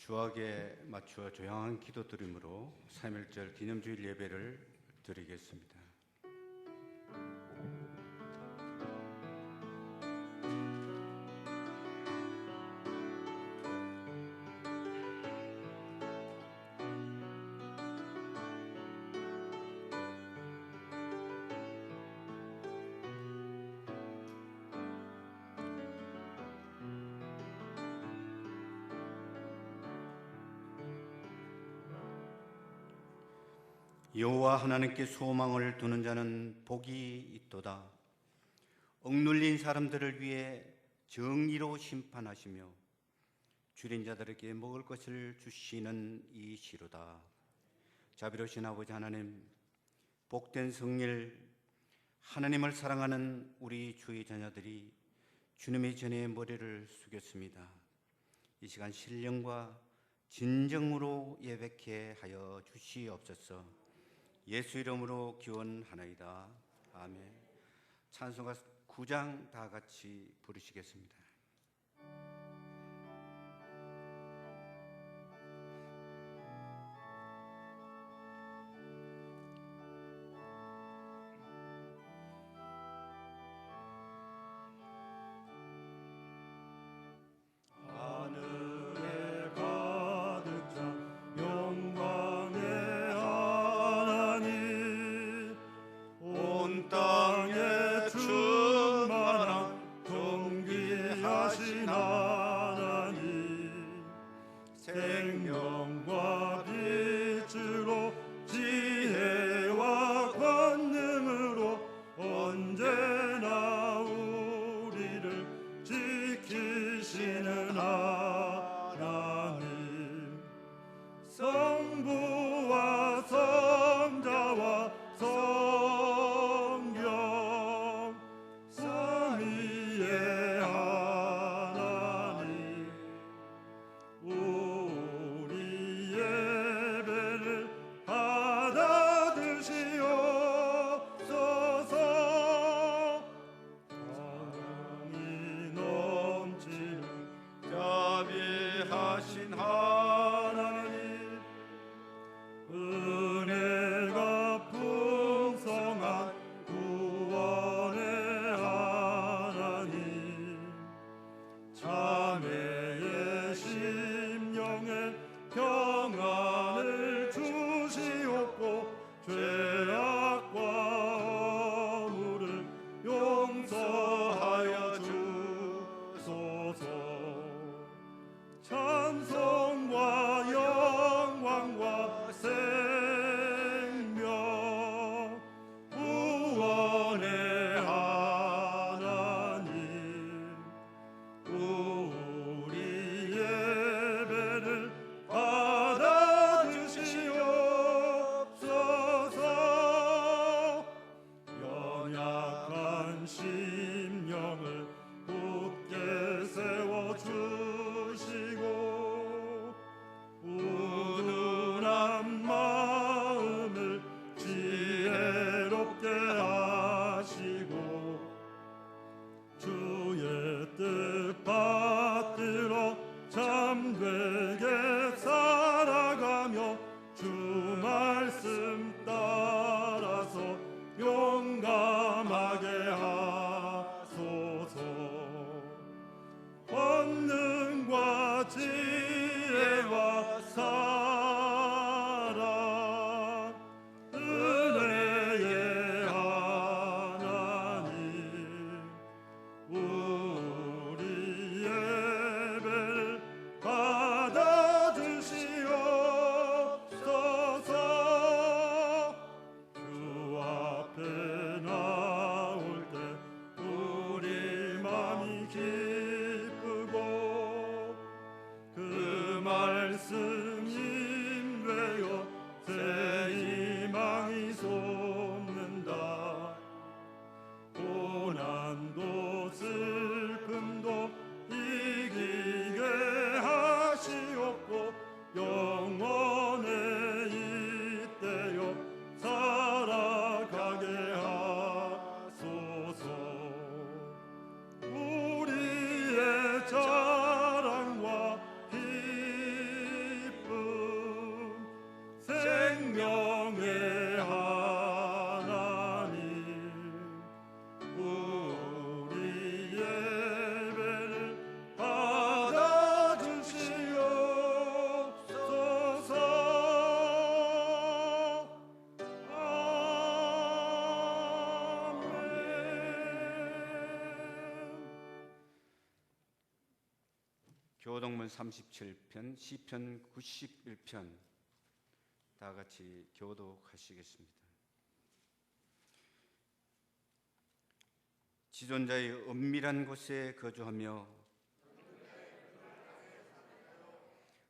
주악에 맞추어 조용한 기도 드림으로 3.1절 기념주일 예배를 드리겠습니다. 여호와 하나님께 소망을 두는 자는 복이 있도다. 억눌린 사람들을 위해 정의로 심판하시며 줄인 자들에게 먹을 것을 주시는 이시로다. 자비로우신 아버지 하나님, 복된 성일, 하나님을 사랑하는 우리 주의 자녀들이 주님의 전에 머리를 숙였습니다. 이 시간 신령과 진정으로 예배케 하여 주시옵소서. 예수 이름으로 기원하나이다. 아멘. 찬송가 9장 다 같이 부르시겠습니다. 자랑과 힘 찬송은 37편, 시편 91편 다 같이 교독하시겠습니다. 지존자의 은밀한 곳에 거주하며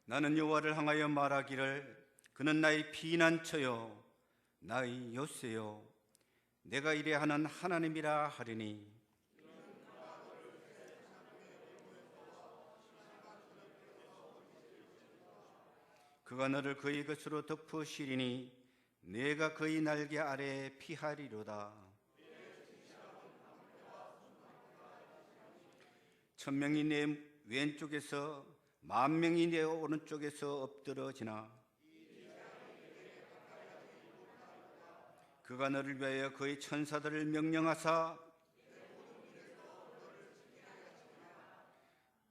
나는 여호와를 향하여 말하기를 그는 나의 피난처요 나의 요새요 내가 이래하는 하나님이라 하리니 그가 너를 그의 것으로 덮으시리니 내가 그의 날개 아래 피하리로다. 천명이 내 왼쪽에서 만명이 내 오른쪽에서 엎드러지나 그가 너를 위하여 그의 천사들을 명령하사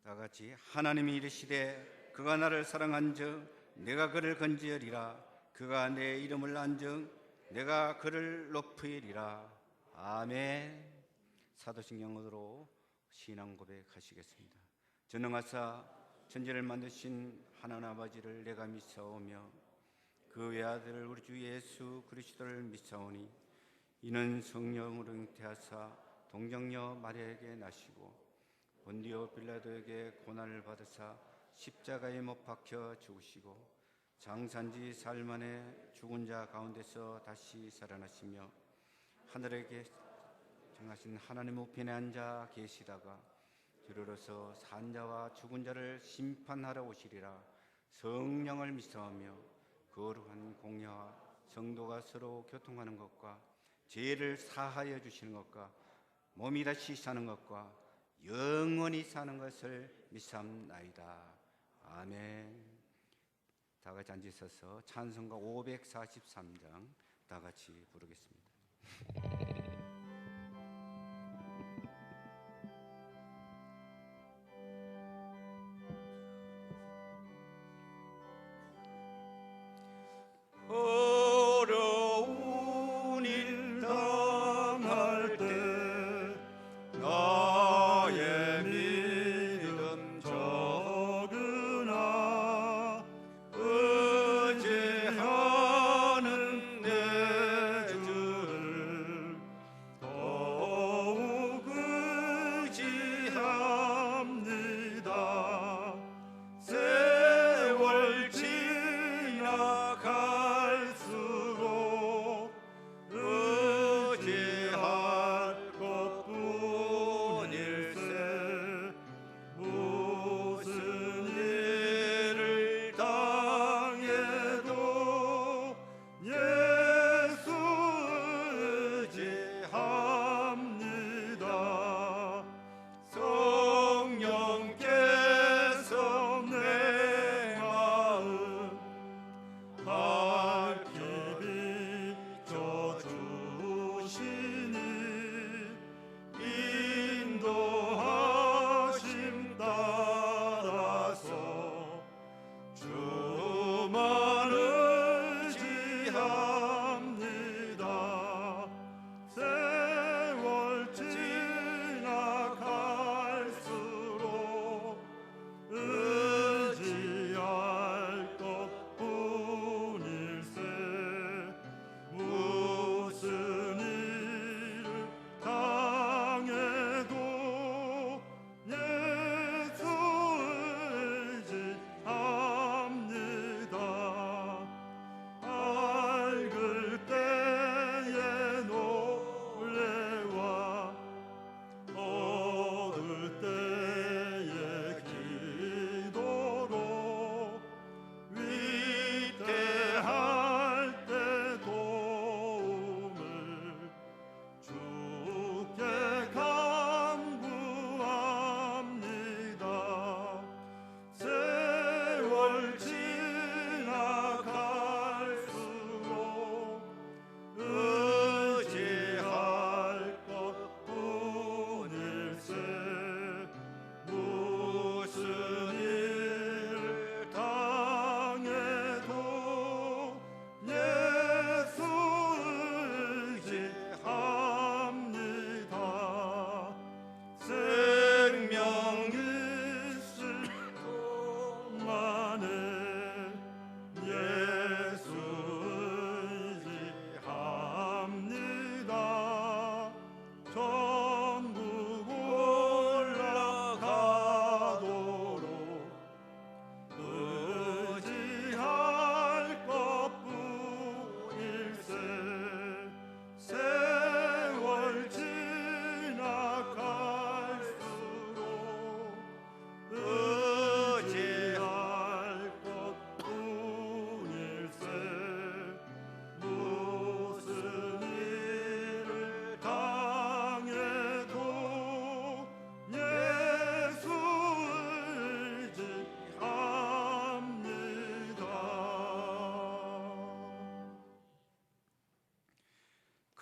다 같이 하나님이 이르시되 그가 나를 사랑한즉 내가 그를 건지으리라. 그가 내 이름을 안즉 내가 그를 높이리라. 아멘. 사도신경으로 신앙 고백하시겠습니다. 전능하사 천지를 만드신 하나님 아버지를 내가 믿사오며 그 외아들 우리 주 예수 그리스도를 믿사오니 이는 성령으로 잉태하사 동정녀 마리아에게 나시고 본디오 빌라도에게 고난을 받으사 십자가에 못 박혀 죽으시고 장산지 사흘 만에 죽은 자 가운데서 다시 살아나시며 하늘에 정하신 하나님 우편에 앉아 계시다가 주로서 산 자와 죽은 자를 심판하러 오시리라. 성령을 믿사오며 거룩한 공예와 성도가 서로 교통하는 것과 죄를 사하여 주시는 것과 몸이 다시 사는 것과 영원히 사는 것을 믿사옵나이다. 아멘. 다 같이 앉으셔서 찬송가 543장 다 같이 부르겠습니다. 어려운 일 당할 때 나의 믿음 적으나 의지하는 내 주를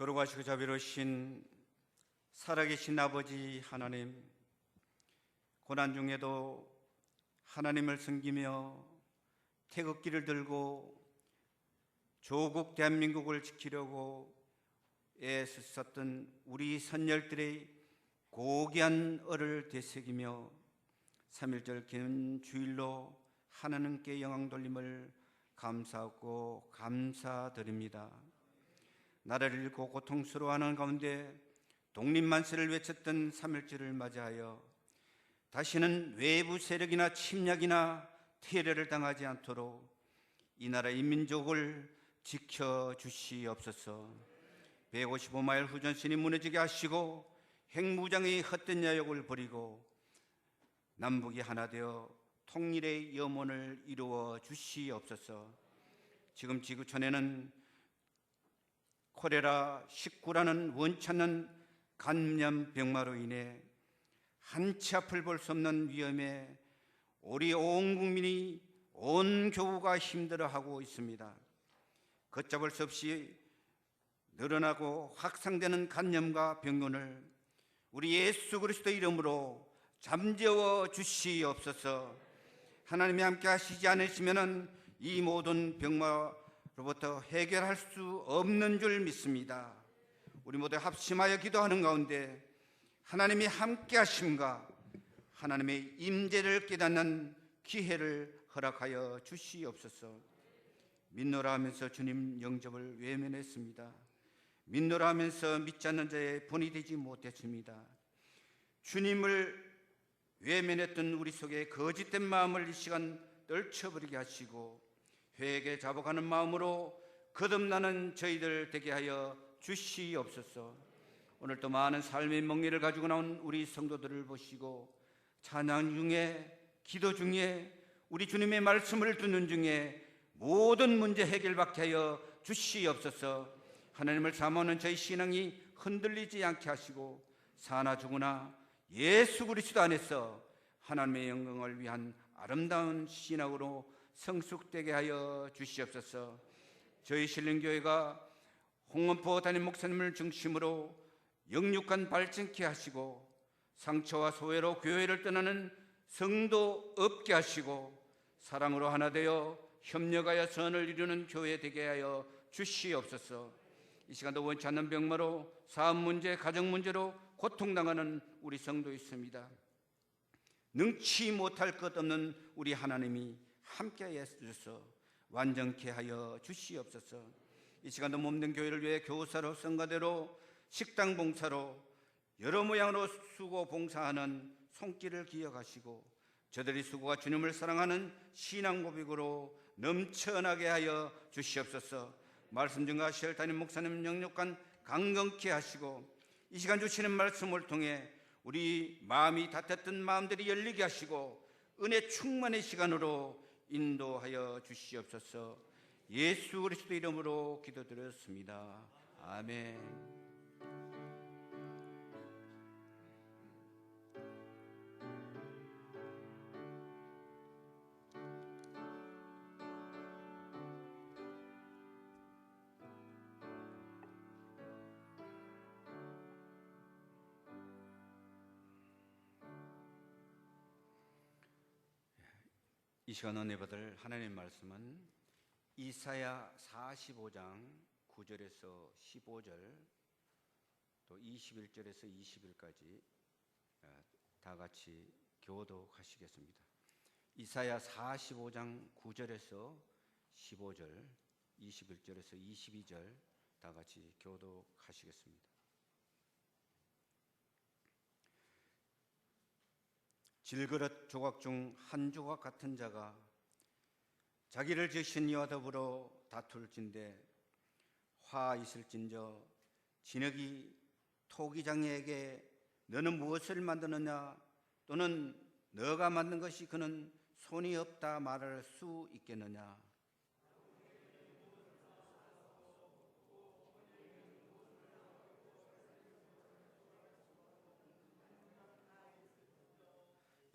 거룩하시고 자비로우신 살아계신 아버지 하나님, 고난 중에도 하나님을 섬기며 태극기를 들고 조국 대한민국을 지키려고 애썼던 우리 선열들의 고귀한 얼을 되새기며 3.1절 긴 주일로 하나님께 영광 돌림을 감사하고 감사드립니다. 나라를 잃고 고통스러워하는 가운데 독립만세를 외쳤던 3.1절을 맞이하여 다시는 외부 세력이나 침략이나 테러를 당하지 않도록 이 나라의 민족을 지켜주시옵소서. 155마일 후전선이 무너지게 하시고 핵무장의 헛된 야욕을 버리고 남북이 하나 되어 통일의 염원을 이루어 주시옵소서. 지금 지구촌에는 콜레라19라는 원치 않는 감염병마로 인해 한치 앞을 볼 수 없는 위험에 우리 온 국민이 온 교우가 힘들어하고 있습니다. 걷잡을 수 없이 늘어나고 확산되는 감염과 병균을 우리 예수 그리스도 이름으로 잠재워 주시옵소서. 하나님이 함께 하시지 않으시면 이 모든 병마로부터 해결할 수 없는 줄 믿습니다. 우리 모두 합심하여 기도하는 가운데 하나님이 함께 하심과 하나님의 임재를 깨닫는 기회를 허락하여 주시옵소서. 믿노라 하면서 주님 영접을 외면했습니다. 믿노라 하면서 믿지 않는 자의 본이 되지 못했습니다. 주님을 외면했던 우리 속에 거짓된 마음을 이 시간 떨쳐버리게 하시고 회개 자복하는 마음으로 거듭나는 저희들 되게 하여 주시옵소서. 오늘도 많은 삶의 멍에를 가지고 나온 우리 성도들을 보시고 찬양 중에 기도 중에 우리 주님의 말씀을 듣는 중에 모든 문제 해결받게 하여 주시옵소서. 하나님을 사모하는 저희 신앙이 흔들리지 않게 하시고 사나 죽으나 예수 그리스도 안에서 하나님의 영광을 위한 아름다운 신앙으로 성숙되게 하여 주시옵소서. 저희 신령교회가 홍원포 담임 목사님을 중심으로 영육간 발전케 하시고 상처와 소외로 교회를 떠나는 성도 없게 하시고 사랑으로 하나 되어 협력하여 선을 이루는 교회 되게 하여 주시옵소서. 이 시간도 원치 않는 병마로 사업 문제, 가정 문제로 고통당하는 우리 성도 있습니다. 능치 못할 것 없는 우리 하나님이 함께하여 주셔서 완전케 하여 주시옵소서. 이 시간도 몸된 교회를 위해 교사로 성가대로 식당 봉사로 여러 모양으로 수고 봉사하는 손길을 기억하시고 저들이 수고가 주님을 사랑하는 신앙 고백으로 넘쳐나게 하여 주시옵소서. 말씀 증거하실 담임 목사님 영육간 강건케 하시고 이 시간 주시는 말씀을 통해 우리 마음이 닫혔던 마음들이 열리게 하시고 은혜 충만의 시간으로 인도하여 주시옵소서. 예수 그리스도 이름으로 기도드렸습니다. 아멘. 이 시간 은혜 받을 하나님의 말씀은 이사야 45장 9절에서 15절 또 21절에서 20일까지 다 같이 교독하시겠습니다. 이사야 45장 9절에서 15절 21절에서 22절 다 같이 교독하시겠습니다. 질그릇 조각 중 한 조각 같은 자가 자기를 지으신 이와 더불어 다툴진대 화 있을진저 진흙이 토기장에게 너는 무엇을 만드느냐 또는 너가 만든 것이 그는 손이 없다 말할 수 있겠느냐.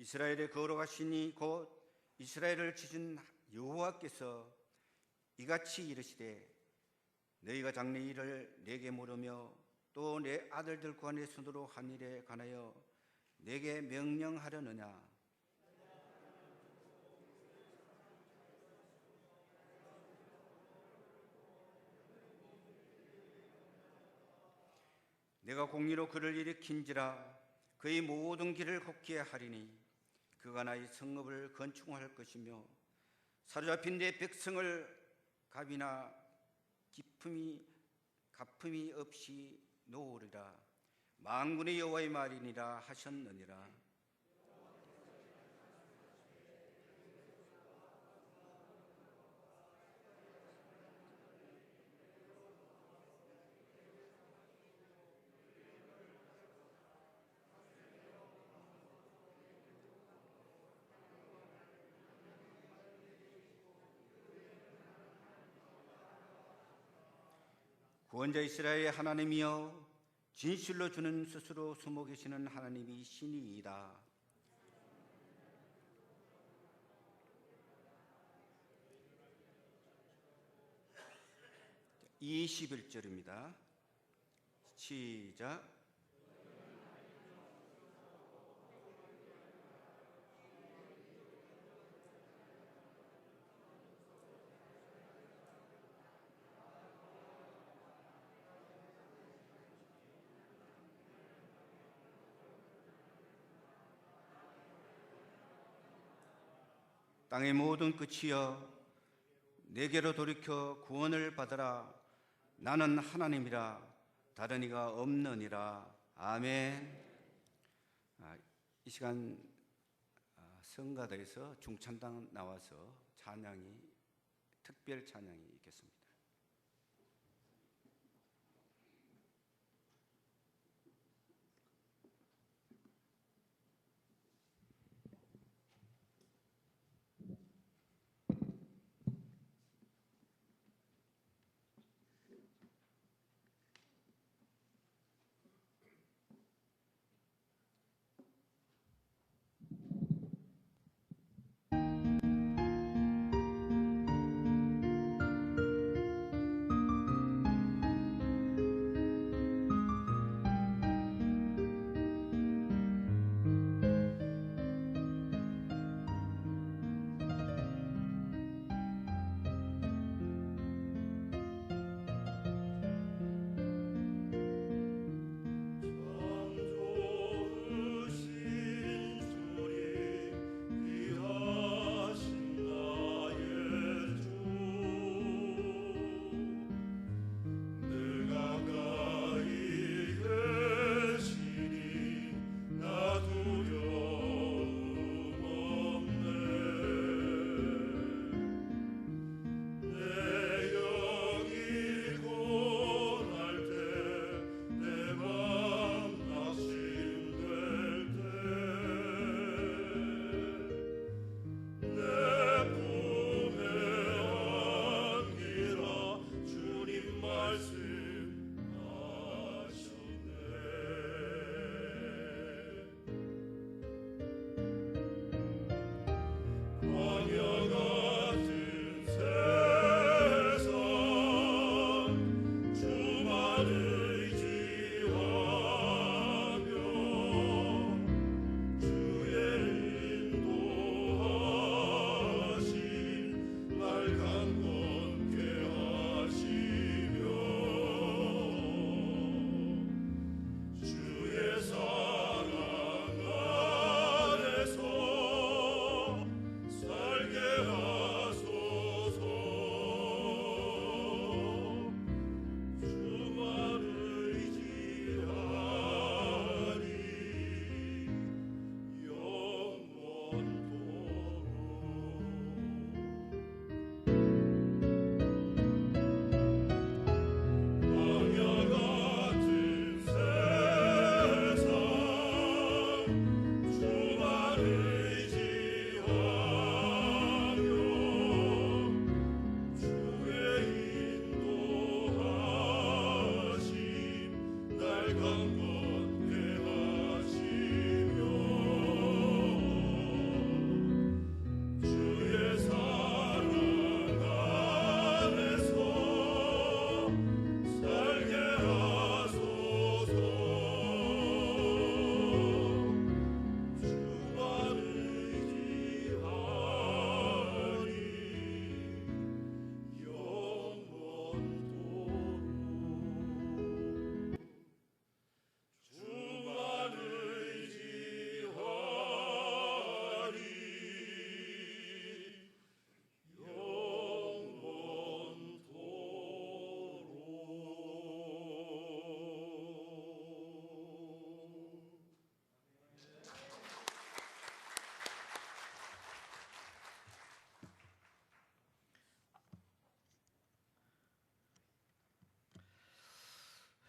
이스라엘의 거룩하시니 곧 이스라엘을 지신 여호와께서 이같이 이르시되 너희가 장래 일을 내게 물으며 또 내 아들들과 내 손으로 한 일에 관하여 내게 명령하려느냐? 내가 공의로 그를 일으킨지라 그의 모든 길을 걷게 하리니 그가 나의 성읍을 건축할 것이며 사로잡힌 내 백성을 갑이나 가품이 없이 놓으리라. 만군의 여호와의 말이니라 하셨느니라. 구원자 이스라엘의 하나님이여 진실로 주는 스스로 숨어 계시는 하나님이 신이이다. 21절입니다. 시작. 땅의 모든 끝이여 내게로 돌이켜 구원을 받으라. 나는 하나님이라 다른 이가 없느니라. 아멘. 이 시간 성가대에서 중찬당 나와서 특별 찬양이 있겠습니다.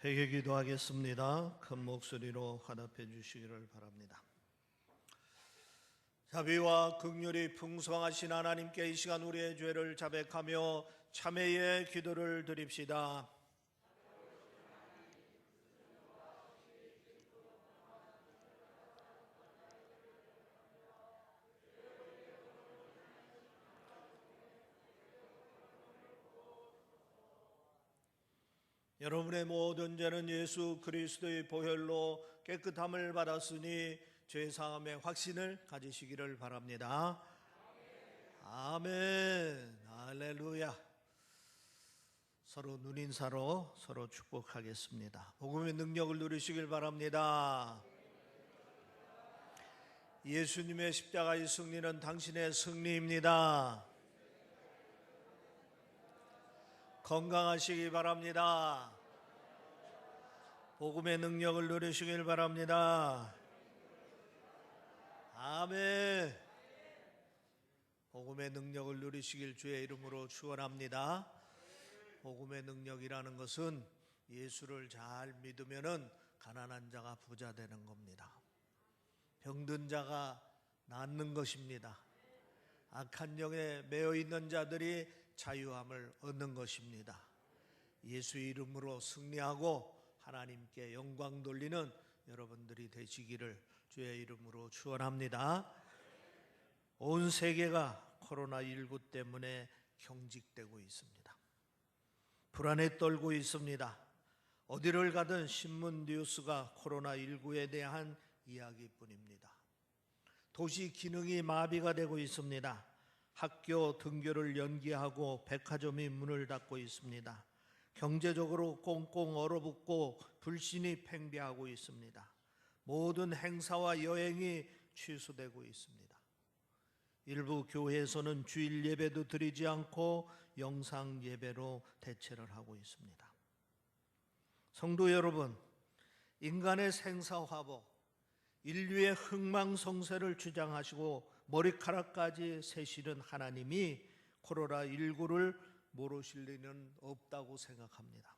회개 기도하겠습니다. 큰 목소리로 화답해 주시기를 바랍니다. 자비와 긍휼이 풍성하신 하나님께 이 시간 우리의 죄를 자백하며 참회의 기도를 드립시다. 여러분의 모든 죄는 예수 그리스도의 보혈로 깨끗함을 받았으니 죄사함의 확신을 가지시기를 바랍니다. 아멘. 할렐루야. 서로 눈인사로 서로 축복하겠습니다. 복음의 능력을 누리시길 바랍니다. 예수님의 십자가의 승리는 당신의 승리입니다. 건강하시기 바랍니다. 복음의 능력을 누리시길 바랍니다. 아멘. 복음의 능력을 누리시길 주의 이름으로 축원합니다. 복음의 능력이라는 것은 예수를 잘 믿으면은 가난한 자가 부자 되는 겁니다. 병든 자가 낫는 것입니다. 악한 영에 매여 있는 자들이 자유함을 얻는 것입니다. 예수 이름으로 승리하고 하나님께 영광 돌리는 여러분들이 되시기를 주의 이름으로 축원합니다. 온 세계가 코로나19 때문에 경직되고 있습니다. 불안에 떨고 있습니다. 어디를 가든 신문 뉴스가 코로나19에 대한 이야기뿐입니다. 도시 기능이 마비가 되고 있습니다. 학교 등교를 연기하고 백화점이 문을 닫고 있습니다. 경제적으로 꽁꽁 얼어붙고 불신이 팽배하고 있습니다. 모든 행사와 여행이 취소되고 있습니다. 일부 교회에서는 주일 예배도 드리지 않고 영상 예배로 대체를 하고 있습니다. 성도 여러분, 인간의 생사화복, 인류의 흥망성쇠를 주장하시고 머리카락까지 세시는 하나님이 코로나19를 모르실 리는 없다고 생각합니다.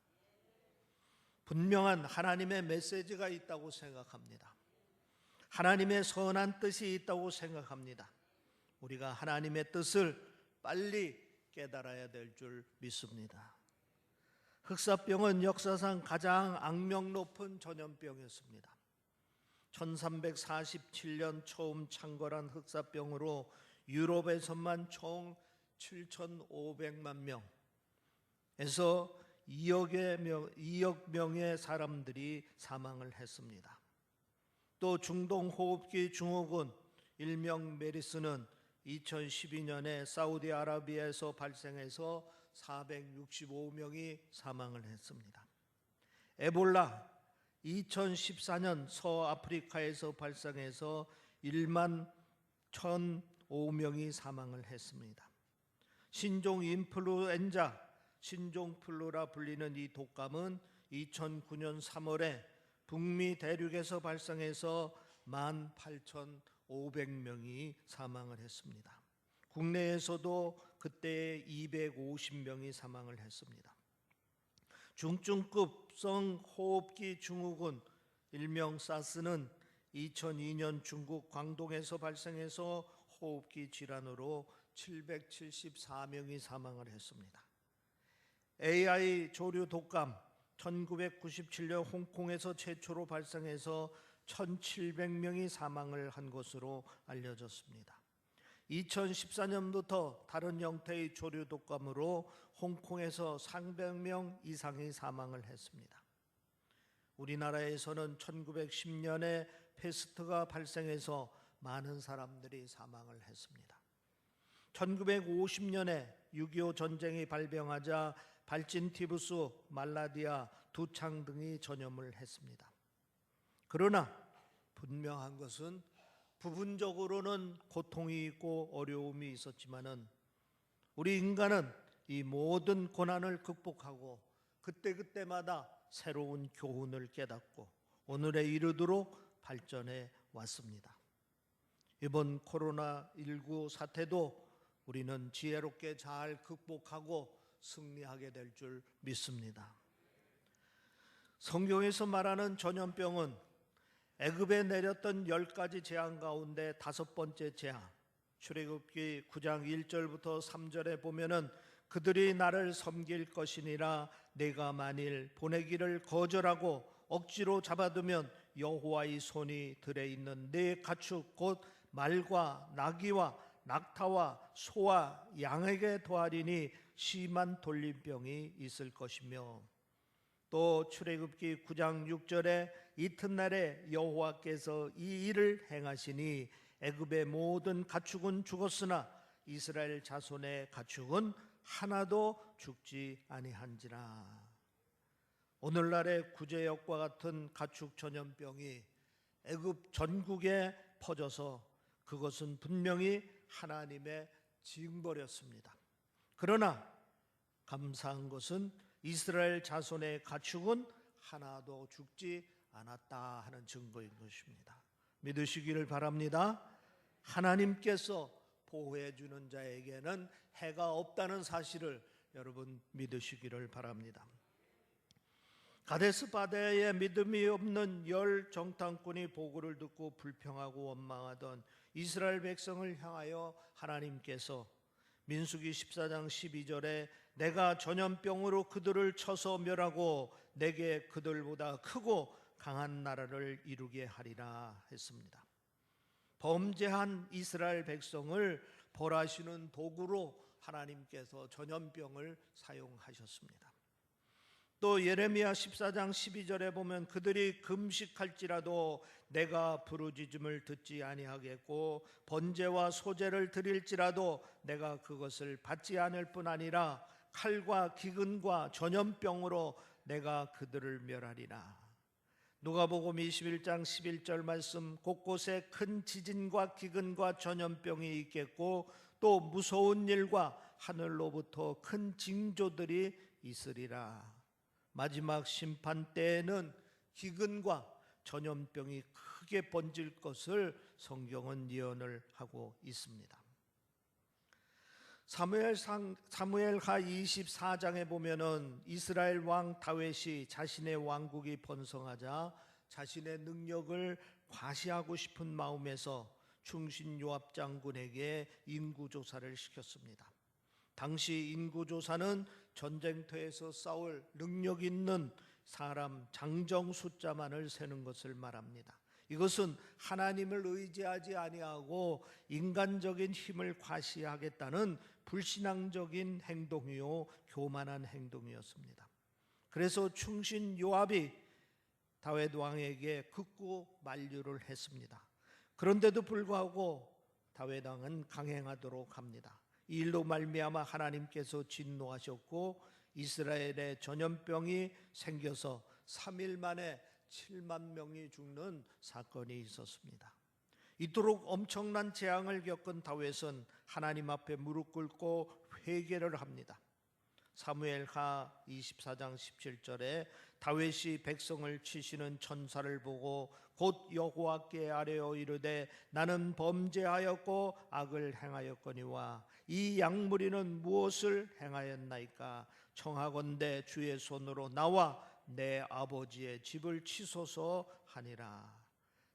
분명한 하나님의 메시지가 있다고 생각합니다. 하나님의 선한 뜻이 있다고 생각합니다. 우리가 하나님의 뜻을 빨리 깨달아야 될 줄 믿습니다. 흑사병은 역사상 가장 악명 높은 전염병이었습니다. 1347년 처음 창궐한 흑사병으로 유럽에서만 총 7,500만 명에서 2억 명의 사람들이 사망을 했습니다. 또 중동호흡기 증후군 일명 메르스는 2012년에 사우디아라비아에서 발생해서 465명이 사망을 했습니다. 에볼라 2014년 서아프리카에서 발생해서 1만 1,005명이 사망을 했습니다. 신종 인플루엔자, 신종플루라 불리는 이 독감은 2009년 3월에 북미 대륙에서 발생해서 18,500명이 사망을 했습니다. 국내에서도 그때 250명이 사망을 했습니다. 중증급성 호흡기 증후군 일명 사스는 2002년 중국 광동에서 발생해서 호흡기 질환으로 774명이 사망을 했습니다. AI 조류 독감 1997년 홍콩에서 최초로 발생해서 1,700명이 사망을 한 것으로 알려졌습니다. 2014년부터 다른 형태의 조류 독감으로 홍콩에서 300명 이상이 사망을 했습니다. 우리나라에서는 1910년에 패스트가 발생해서 많은 사람들이 사망을 했습니다. 1950년에 6.25 전쟁이 발병하자 발진티부스, 말라디아, 두창 등이 전염을 했습니다. 그러나 분명한 것은 부분적으로는 고통이 있고 어려움이 있었지만은 우리 인간은 이 모든 고난을 극복하고 그때그때마다 새로운 교훈을 깨닫고 오늘에 이르도록 발전해 왔습니다. 이번 코로나19 사태도 우리는 지혜롭게 잘 극복하고 승리하게 될 줄 믿습니다. 성경에서 말하는 전염병은 애굽에 내렸던 10가지 재앙 가운데 5번째 재앙, 출애굽기 9장 1절부터 3절에 보면은 그들이 나를 섬길 것이니라 내가 만일 보내기를 거절하고 억지로 잡아두면 여호와의 손이 들에 있는 네 가축 곧 말과 나귀와 낙타와 소와 양에게 더하리니 심한 돌림병이 있을 것이며, 또 출애굽기 9장 6절에 이튿날에 여호와께서 이 일을 행하시니 애굽의 모든 가축은 죽었으나 이스라엘 자손의 가축은 하나도 죽지 아니한지라. 오늘날의 구제역과 같은 가축 전염병이 애굽 전국에 퍼져서 그것은 분명히 하나님의 징벌이었습니다. 그러나 감사한 것은 이스라엘 자손의 가축은 하나도 죽지 않았다 하는 증거인 것입니다. 믿으시기를 바랍니다. 하나님께서 보호해 주는 자에게는 해가 없다는 사실을 여러분 믿으시기를 바랍니다. 가데스 바네아에 믿음이 없는 10 정탐꾼이 보고를 듣고 불평하고 원망하던 이스라엘 백성을 향하여 하나님께서 민수기 14장 12절에 내가 전염병으로 그들을 쳐서 멸하고 내게 그들보다 크고 강한 나라를 이루게 하리라 했습니다. 범죄한 이스라엘 백성을 벌하시는 도구로 하나님께서 전염병을 사용하셨습니다. 또 예레미야 14장 12절에 보면 그들이 금식할지라도 내가 부르짖음을 듣지 아니하겠고 번제와 소제를 드릴지라도 내가 그것을 받지 않을 뿐 아니라 칼과 기근과 전염병으로 내가 그들을 멸하리라. 누가복음 21장 11절 말씀, 곳곳에 큰 지진과 기근과 전염병이 있겠고 또 무서운 일과 하늘로부터 큰 징조들이 있으리라. 마지막 심판 때에는 기근과 전염병이 크게 번질 것을 성경은 예언을 하고 있습니다. 사무엘하 24장에 보면은 이스라엘 왕 다윗이 자신의 왕국이 번성하자 자신의 능력을 과시하고 싶은 마음에서 충신 요압 장군에게 인구조사를 시켰습니다. 당시 인구조사는 전쟁터에서 싸울 능력 있는 사람 장정 숫자만을 세는 것을 말합니다. 이것은 하나님을 의지하지 아니하고 인간적인 힘을 과시하겠다는 불신앙적인 행동이요 교만한 행동이었습니다. 그래서 충신 요압이 다윗 왕에게 극구 만류를 했습니다. 그런데도 불구하고 다윗 왕은 강행하도록 합니다. 이 일로 말미암아 하나님께서 진노하셨고 이스라엘에 전염병이 생겨서 3일 만에 7만 명이 죽는 사건이 있었습니다. 이토록 엄청난 재앙을 겪은 다윗은 하나님 앞에 무릎 꿇고 회개를 합니다. 사무엘하 24장 17절에 다윗이 백성을 치시는 천사를 보고 곧 여호와께 아뢰어 이르되 나는 범죄하였고 악을 행하였거니와 이 양무리는 무엇을 행하였나이까? 청하건대 주의 손으로 나와 내 아버지의 집을 치소서 하니라.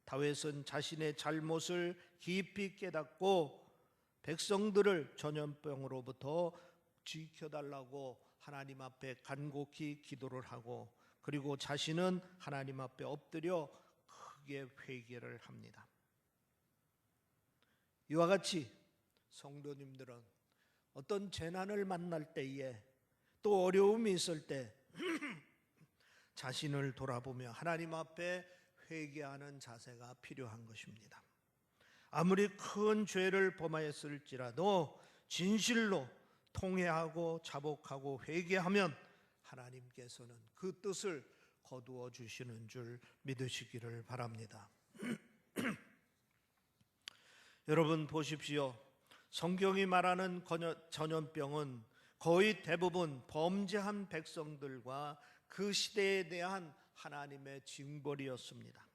다윗은 자신의 잘못을 깊이 깨닫고 백성들을 전염병으로부터 지켜달라고 하나님 앞에 간곡히 기도를 하고 그리고 자신은 하나님 앞에 엎드려 크게 회개를 합니다. 이와 같이 성도님들은 어떤 재난을 만날 때에 또 어려움이 있을 때 자신을 돌아보며 하나님 앞에 회개하는 자세가 필요한 것입니다. 아무리 큰 죄를 범하였을지라도 진실로 통회하고 자복하고 회개하면 하나님께서는 그 뜻을 거두어 주시는 줄 믿으시기를 바랍니다. 여러분 보십시오. 성경이 말하는 전염병은 거의 대부분 범죄한 백성들과 그 시대에 대한 하나님의 징벌이었습니다.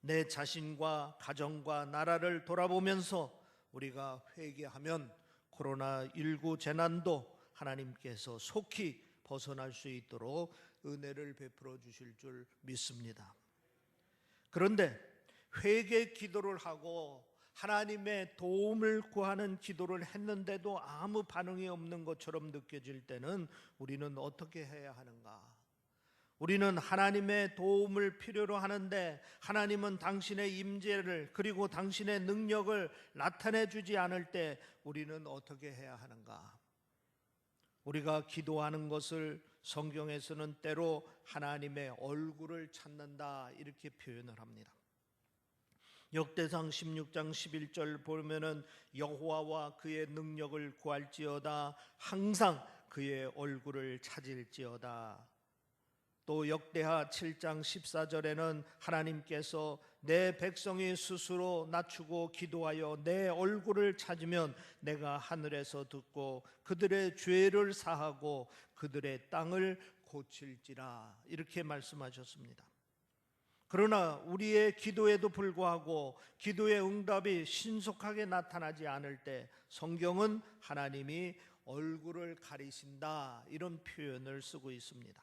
내 자신과 가정과 나라를 돌아보면서 우리가 회개하면 코로나19 재난도 하나님께서 속히 벗어날 수 있도록 은혜를 베풀어 주실 줄 믿습니다. 그런데 회개 기도를 하고 하나님의 도움을 구하는 기도를 했는데도 아무 반응이 없는 것처럼 느껴질 때는 우리는 어떻게 해야 하는가? 우리는 하나님의 도움을 필요로 하는데 하나님은 당신의 임재를 그리고 당신의 능력을 나타내 주지 않을 때 우리는 어떻게 해야 하는가? 우리가 기도하는 것을 성경에서는 때로 하나님의 얼굴을 찾는다 이렇게 표현을 합니다. 역대상 16장 11절 보면은 여호와와 그의 능력을 구할지어다 항상 그의 얼굴을 찾을지어다. 또 역대하 7장 14절에는 하나님께서 내 백성이 스스로 낮추고 기도하여 내 얼굴을 찾으면 내가 하늘에서 듣고 그들의 죄를 사하고 그들의 땅을 고칠지라 이렇게 말씀하셨습니다. 그러나 우리의 기도에도 불구하고 기도의 응답이 신속하게 나타나지 않을 때 성경은 하나님이 얼굴을 가리신다 이런 표현을 쓰고 있습니다.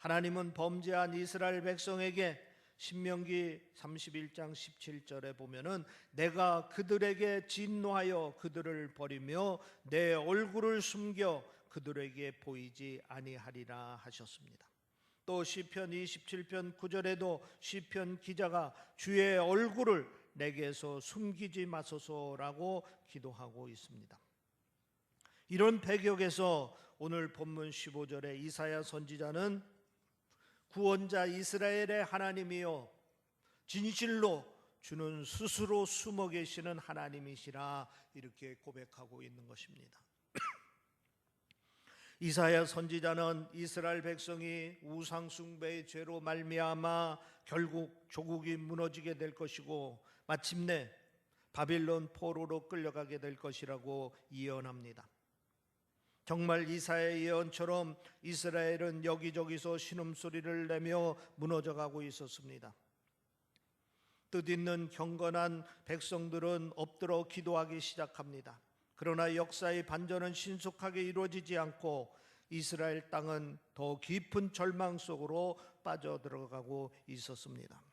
하나님은 범죄한 이스라엘 백성에게 신명기 31장 17절에 보면은 내가 그들에게 진노하여 그들을 버리며 내 얼굴을 숨겨 그들에게 보이지 아니하리라 하셨습니다. 또 시편 27편 9절에도 시편 기자가 주의 얼굴을 내게서 숨기지 마소서라고 기도하고 있습니다. 이런 배경에서 오늘 본문 15절에 이사야 선지자는 구원자 이스라엘의 하나님이요 진실로 주는 스스로 숨어 계시는 하나님이시라 이렇게 고백하고 있는 것입니다. 이사야 선지자는 이스라엘 백성이 우상 숭배의 죄로 말미암아 결국 조국이 무너지게 될 것이고 마침내 바빌론 포로로 끌려가게 될 것이라고 예언합니다. 정말 이사야의 예언처럼 이스라엘은 여기저기서 신음소리를 내며 무너져가고 있었습니다. 뜻있는 경건한 백성들은 엎드려 기도하기 시작합니다. 그러나 역사의 반전은 신속하게 이루어지지 않고 이스라엘 땅은 더 깊은 절망 속으로 빠져들어가고 있었습니다.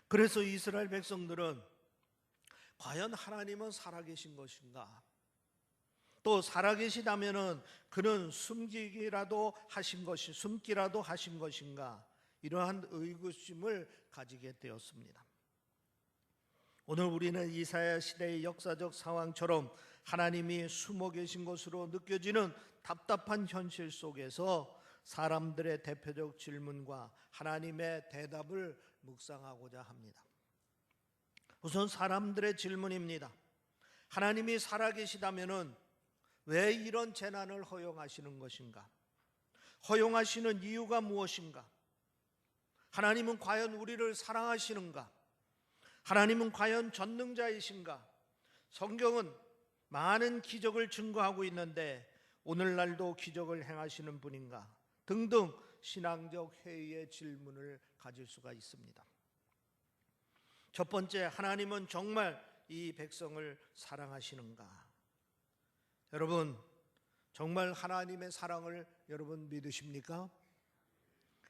그래서 이스라엘 백성들은 과연 하나님은 살아계신 것인가? 또 살아계시다면은 그는 숨기라도 하신 것인가? 이러한 의구심을 가지게 되었습니다. 오늘 우리는 이사야 시대의 역사적 상황처럼 하나님이 숨어 계신 것으로 느껴지는 답답한 현실 속에서 사람들의 대표적 질문과 하나님의 대답을 묵상하고자 합니다. 우선 사람들의 질문입니다. 하나님이 살아계시다면은 왜 이런 재난을 허용하시는 것인가? 허용하시는 이유가 무엇인가? 하나님은 과연 우리를 사랑하시는가? 하나님은 과연 전능자이신가? 성경은 많은 기적을 증거하고 있는데 오늘날도 기적을 행하시는 분인가? 등등 신앙적 회의의 질문을 가질 수가 있습니다. 첫 번째, 하나님은 정말 이 백성을 사랑하시는가? 여러분, 정말 하나님의 사랑을 여러분 믿으십니까?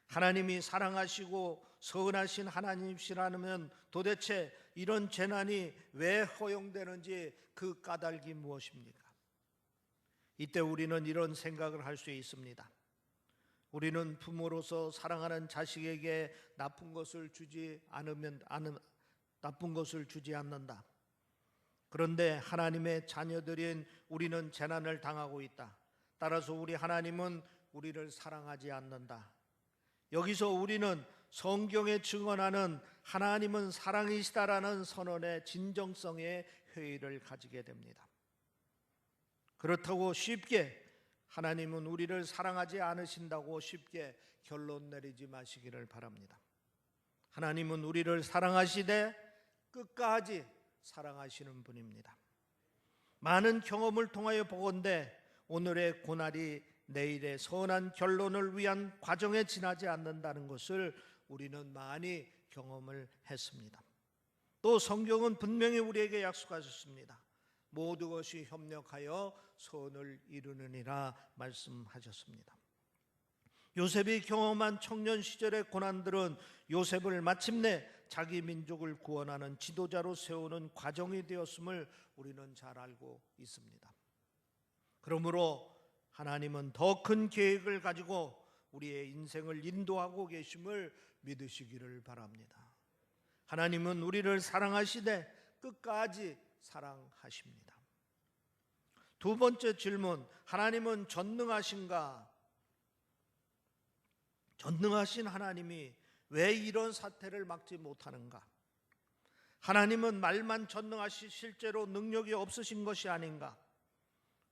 하나님이 사랑하시고 선하신 하나님이시라면 도대체 이런 재난이 왜 허용되는지 그 까닭이 무엇입니까? 이때 우리는 이런 생각을 할 수 있습니다. 우리는 부모로서 사랑하는 자식에게 나쁜 것을 주지 않는다. 그런데 하나님의 자녀들인 우리는 재난을 당하고 있다. 따라서 우리 하나님은 우리를 사랑하지 않는다. 여기서 우리는 성경에 증언하는 하나님은 사랑이시다라는 선언의 진정성의 회의를 가지게 됩니다. 그렇다고 쉽게 하나님은 우리를 사랑하지 않으신다고 쉽게 결론 내리지 마시기를 바랍니다. 하나님은 우리를 사랑하시되 끝까지 사랑하시는 분입니다. 많은 경험을 통하여 보건대 오늘의 고난이 내일의 선한 결론을 위한 과정에 지나지 않는다는 것을 우리는 많이 경험을 했습니다. 또 성경은 분명히 우리에게 약속하셨습니다. 모든 것이 협력하여 선을 이루느니라 말씀하셨습니다. 요셉이 경험한 청년 시절의 고난들은 요셉을 마침내 자기 민족을 구원하는 지도자로 세우는 과정이 되었음을 우리는 잘 알고 있습니다. 그러므로 하나님은 더 큰 계획을 가지고 우리의 인생을 인도하고 계심을 믿으시기를 바랍니다. 하나님은 우리를 사랑하시되 끝까지 사랑하십니다. 두 번째 질문, 하나님은 전능하신가? 전능하신 하나님이 왜 이런 사태를 막지 못하는가? 하나님은 말만 전능하시 실제로 능력이 없으신 것이 아닌가?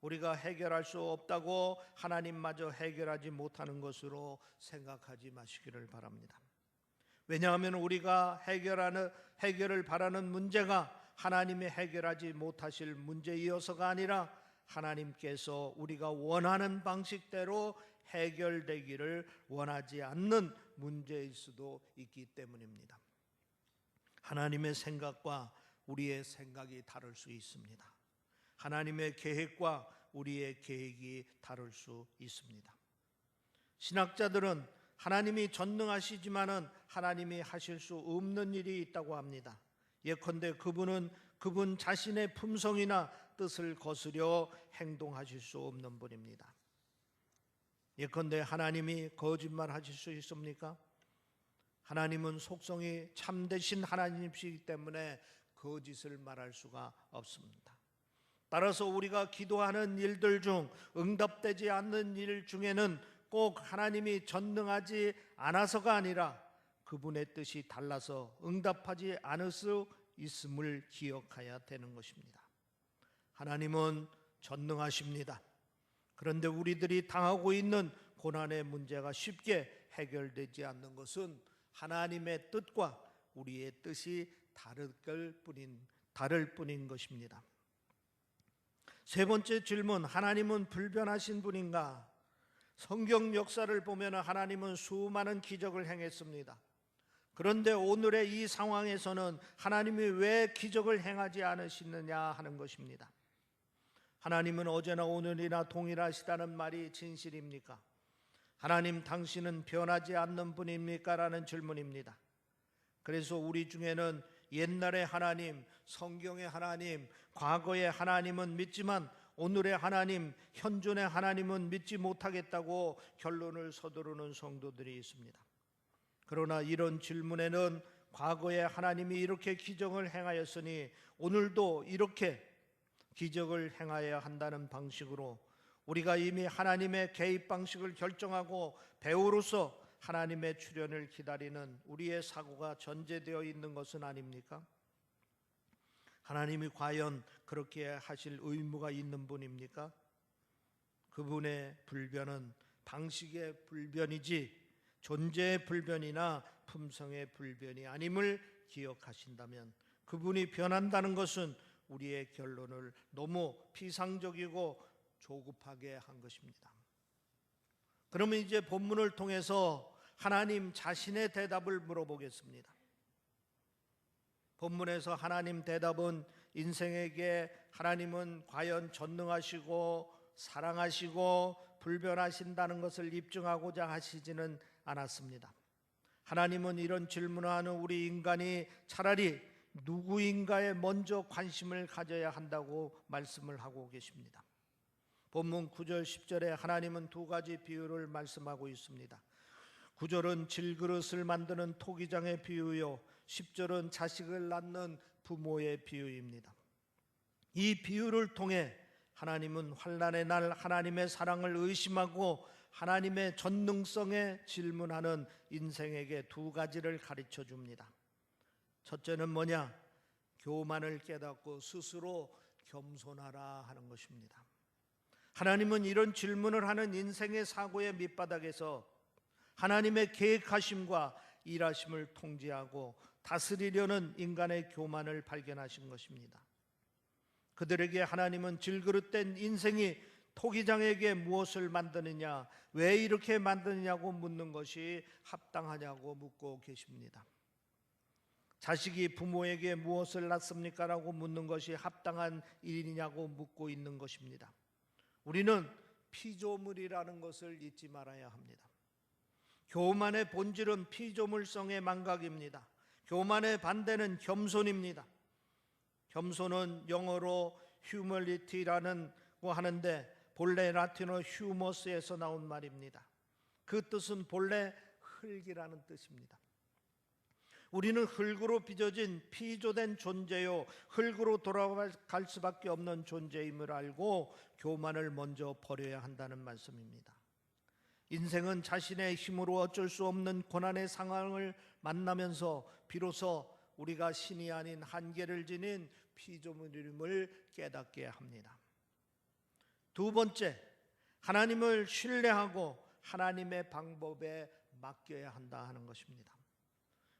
우리가 해결할 수 없다고 하나님마저 해결하지 못하는 것으로 생각하지 마시기를 바랍니다. 왜냐하면 우리가 해결을 바라는 문제가 하나님이 해결하지 못하실 문제이어서가 아니라 하나님께서 우리가 원하는 방식대로 해결되기를 원하지 않는 문제일 수도 있기 때문입니다. 하나님의 생각과 우리의 생각이 다를 수 있습니다. 하나님의 계획과 우리의 계획이 다를 수 있습니다. 신학자들은 하나님이 전능하시지만은 하나님이 하실 수 없는 일이 있다고 합니다. 예컨대 그분은 그분 자신의 품성이나 뜻을 거스려 행동하실 수 없는 분입니다. 예컨대 하나님이 거짓말하실 수 있습니까? 하나님은 속성이 참되신 하나님이시기 때문에 거짓을 말할 수가 없습니다. 따라서 우리가 기도하는 일들 중 응답되지 않는 일 중에는 꼭 하나님이 전능하지 않아서가 아니라 그분의 뜻이 달라서 응답하지 않을 수 있음을 기억해야 되는 것입니다. 하나님은 전능하십니다. 그런데 우리들이 당하고 있는 고난의 문제가 쉽게 해결되지 않는 것은 하나님의 뜻과 우리의 뜻이 다를 뿐인 것입니다. 세 번째 질문, 하나님은 불변하신 분인가? 성경 역사를 보면 하나님은 수많은 기적을 행했습니다. 그런데 오늘의 이 상황에서는 하나님이 왜 기적을 행하지 않으시느냐 하는 것입니다. 하나님은 어제나 오늘이나 동일하시다는 말이 진실입니까? 하나님 당신은 변하지 않는 분입니까? 라는 질문입니다. 그래서 우리 중에는 옛날의 하나님, 성경의 하나님, 과거의 하나님은 믿지만 오늘의 하나님, 현존의 하나님은 믿지 못하겠다고 결론을 서두르는 성도들이 있습니다. 그러나 이런 질문에는 과거의 하나님이 이렇게 기적을 행하였으니 오늘도 이렇게 기적을 행하여야 한다는 방식으로 우리가 이미 하나님의 개입 방식을 결정하고 배우로서 하나님의 출현을 기다리는 우리의 사고가 전제되어 있는 것은 아닙니까? 하나님이 과연 그렇게 하실 의무가 있는 분입니까? 그분의 불변은 방식의 불변이지 존재의 불변이나 품성의 불변이 아님을 기억하신다면 그분이 변한다는 것은 우리의 결론을 너무 피상적이고 조급하게 한 것입니다. 그러면 이제 본문을 통해서 하나님 자신의 대답을 물어보겠습니다. 본문에서 하나님 대답은 인생에게 하나님은 과연 전능하시고 사랑하시고 불변하신다는 것을 입증하고자 하시지는 않았습니다. 하나님은 이런 질문을 하는 우리 인간이 차라리 누구인가에 먼저 관심을 가져야 한다고 말씀을 하고 계십니다. 본문 9절 10절에 하나님은 두 가지 비유를 말씀하고 있습니다. 9절은 질그릇을 만드는 토기장의 비유요 10절은 자식을 낳는 부모의 비유입니다. 이 비유를 통해 하나님은 환난의 날 하나님의 사랑을 의심하고 하나님의 전능성에 질문하는 인생에게 두 가지를 가르쳐 줍니다. 첫째는 뭐냐? 교만을 깨닫고 스스로 겸손하라 하는 것입니다. 하나님은 이런 질문을 하는 인생의 사고의 밑바닥에서 하나님의 계획하심과 일하심을 통제하고 다스리려는 인간의 교만을 발견하신 것입니다. 그들에게 하나님은 질그릇된 인생이 토기장에게 무엇을 만드느냐, 왜 이렇게 만드느냐고 묻는 것이 합당하냐고 묻고 계십니다. 자식이 부모에게 무엇을 낳습니까? 라고 묻는 것이 합당한 일이냐고 묻고 있는 것입니다. 우리는 피조물이라는 것을 잊지 말아야 합니다. 교만의 본질은 피조물성의 망각입니다. 교만의 반대는 겸손입니다. 겸손은 영어로 humility라는 거 하는데 본래 라틴어 humus에서 나온 말입니다. 그 뜻은 본래 흙이라는 뜻입니다. 우리는 흙으로 빚어진 피조된 존재요, 흙으로 돌아갈 수밖에 없는 존재임을 알고 교만을 먼저 버려야 한다는 말씀입니다. 인생은 자신의 힘으로 어쩔 수 없는 고난의 상황을 만나면서 비로소 우리가 신이 아닌 한계를 지닌 피조물임을 깨닫게 합니다. 두 번째, 하나님을 신뢰하고 하나님의 방법에 맡겨야 한다 하는 것입니다.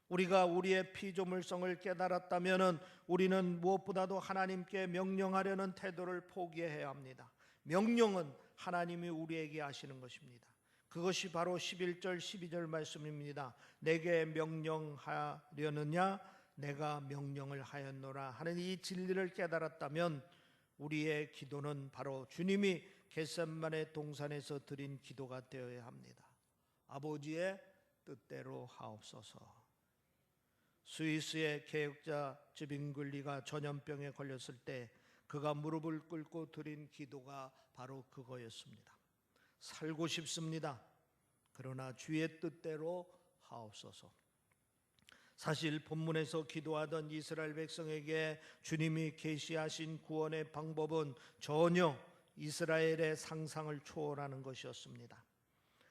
우리가 우리의 피조물성을 깨달았다면 우리는 무엇보다도 하나님께 명령하려는 태도를 포기해야 합니다. 명령은 하나님이 우리에게 하시는 것입니다. 그것이 바로 11절 12절 말씀입니다. 내게 명령하려느냐 내가 명령을 하였노라 하는 이 진리를 깨달았다면 우리의 기도는 바로 주님이 겟셋마네 동산에서 드린 기도가 되어야 합니다. 아버지의 뜻대로 하옵소서. 스위스의 개혁자 즈빙글리가 전염병에 걸렸을 때 그가 무릎을 꿇고 드린 기도가 바로 그거였습니다. 살고 싶습니다. 그러나 주의 뜻대로 하옵소서. 사실 본문에서 기도하던 이스라엘 백성에게 주님이 계시하신 구원의 방법은 전혀 이스라엘의 상상을 초월하는 것이었습니다.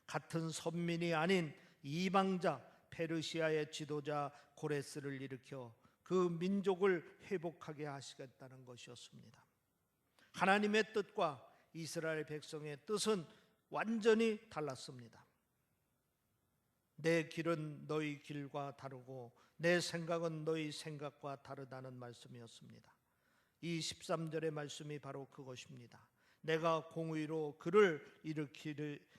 같은 선민이 아닌 이방자 페르시아의 지도자 고레스를 일으켜 그 민족을 회복하게 하시겠다는 것이었습니다. 하나님의 뜻과 이스라엘 백성의 뜻은 완전히 달랐습니다. 내 길은 너희 길과 다르고 내 생각은 너희 생각과 다르다는 말씀이었습니다. 이 13절의 말씀이 바로 그것입니다. 내가 공의로 그를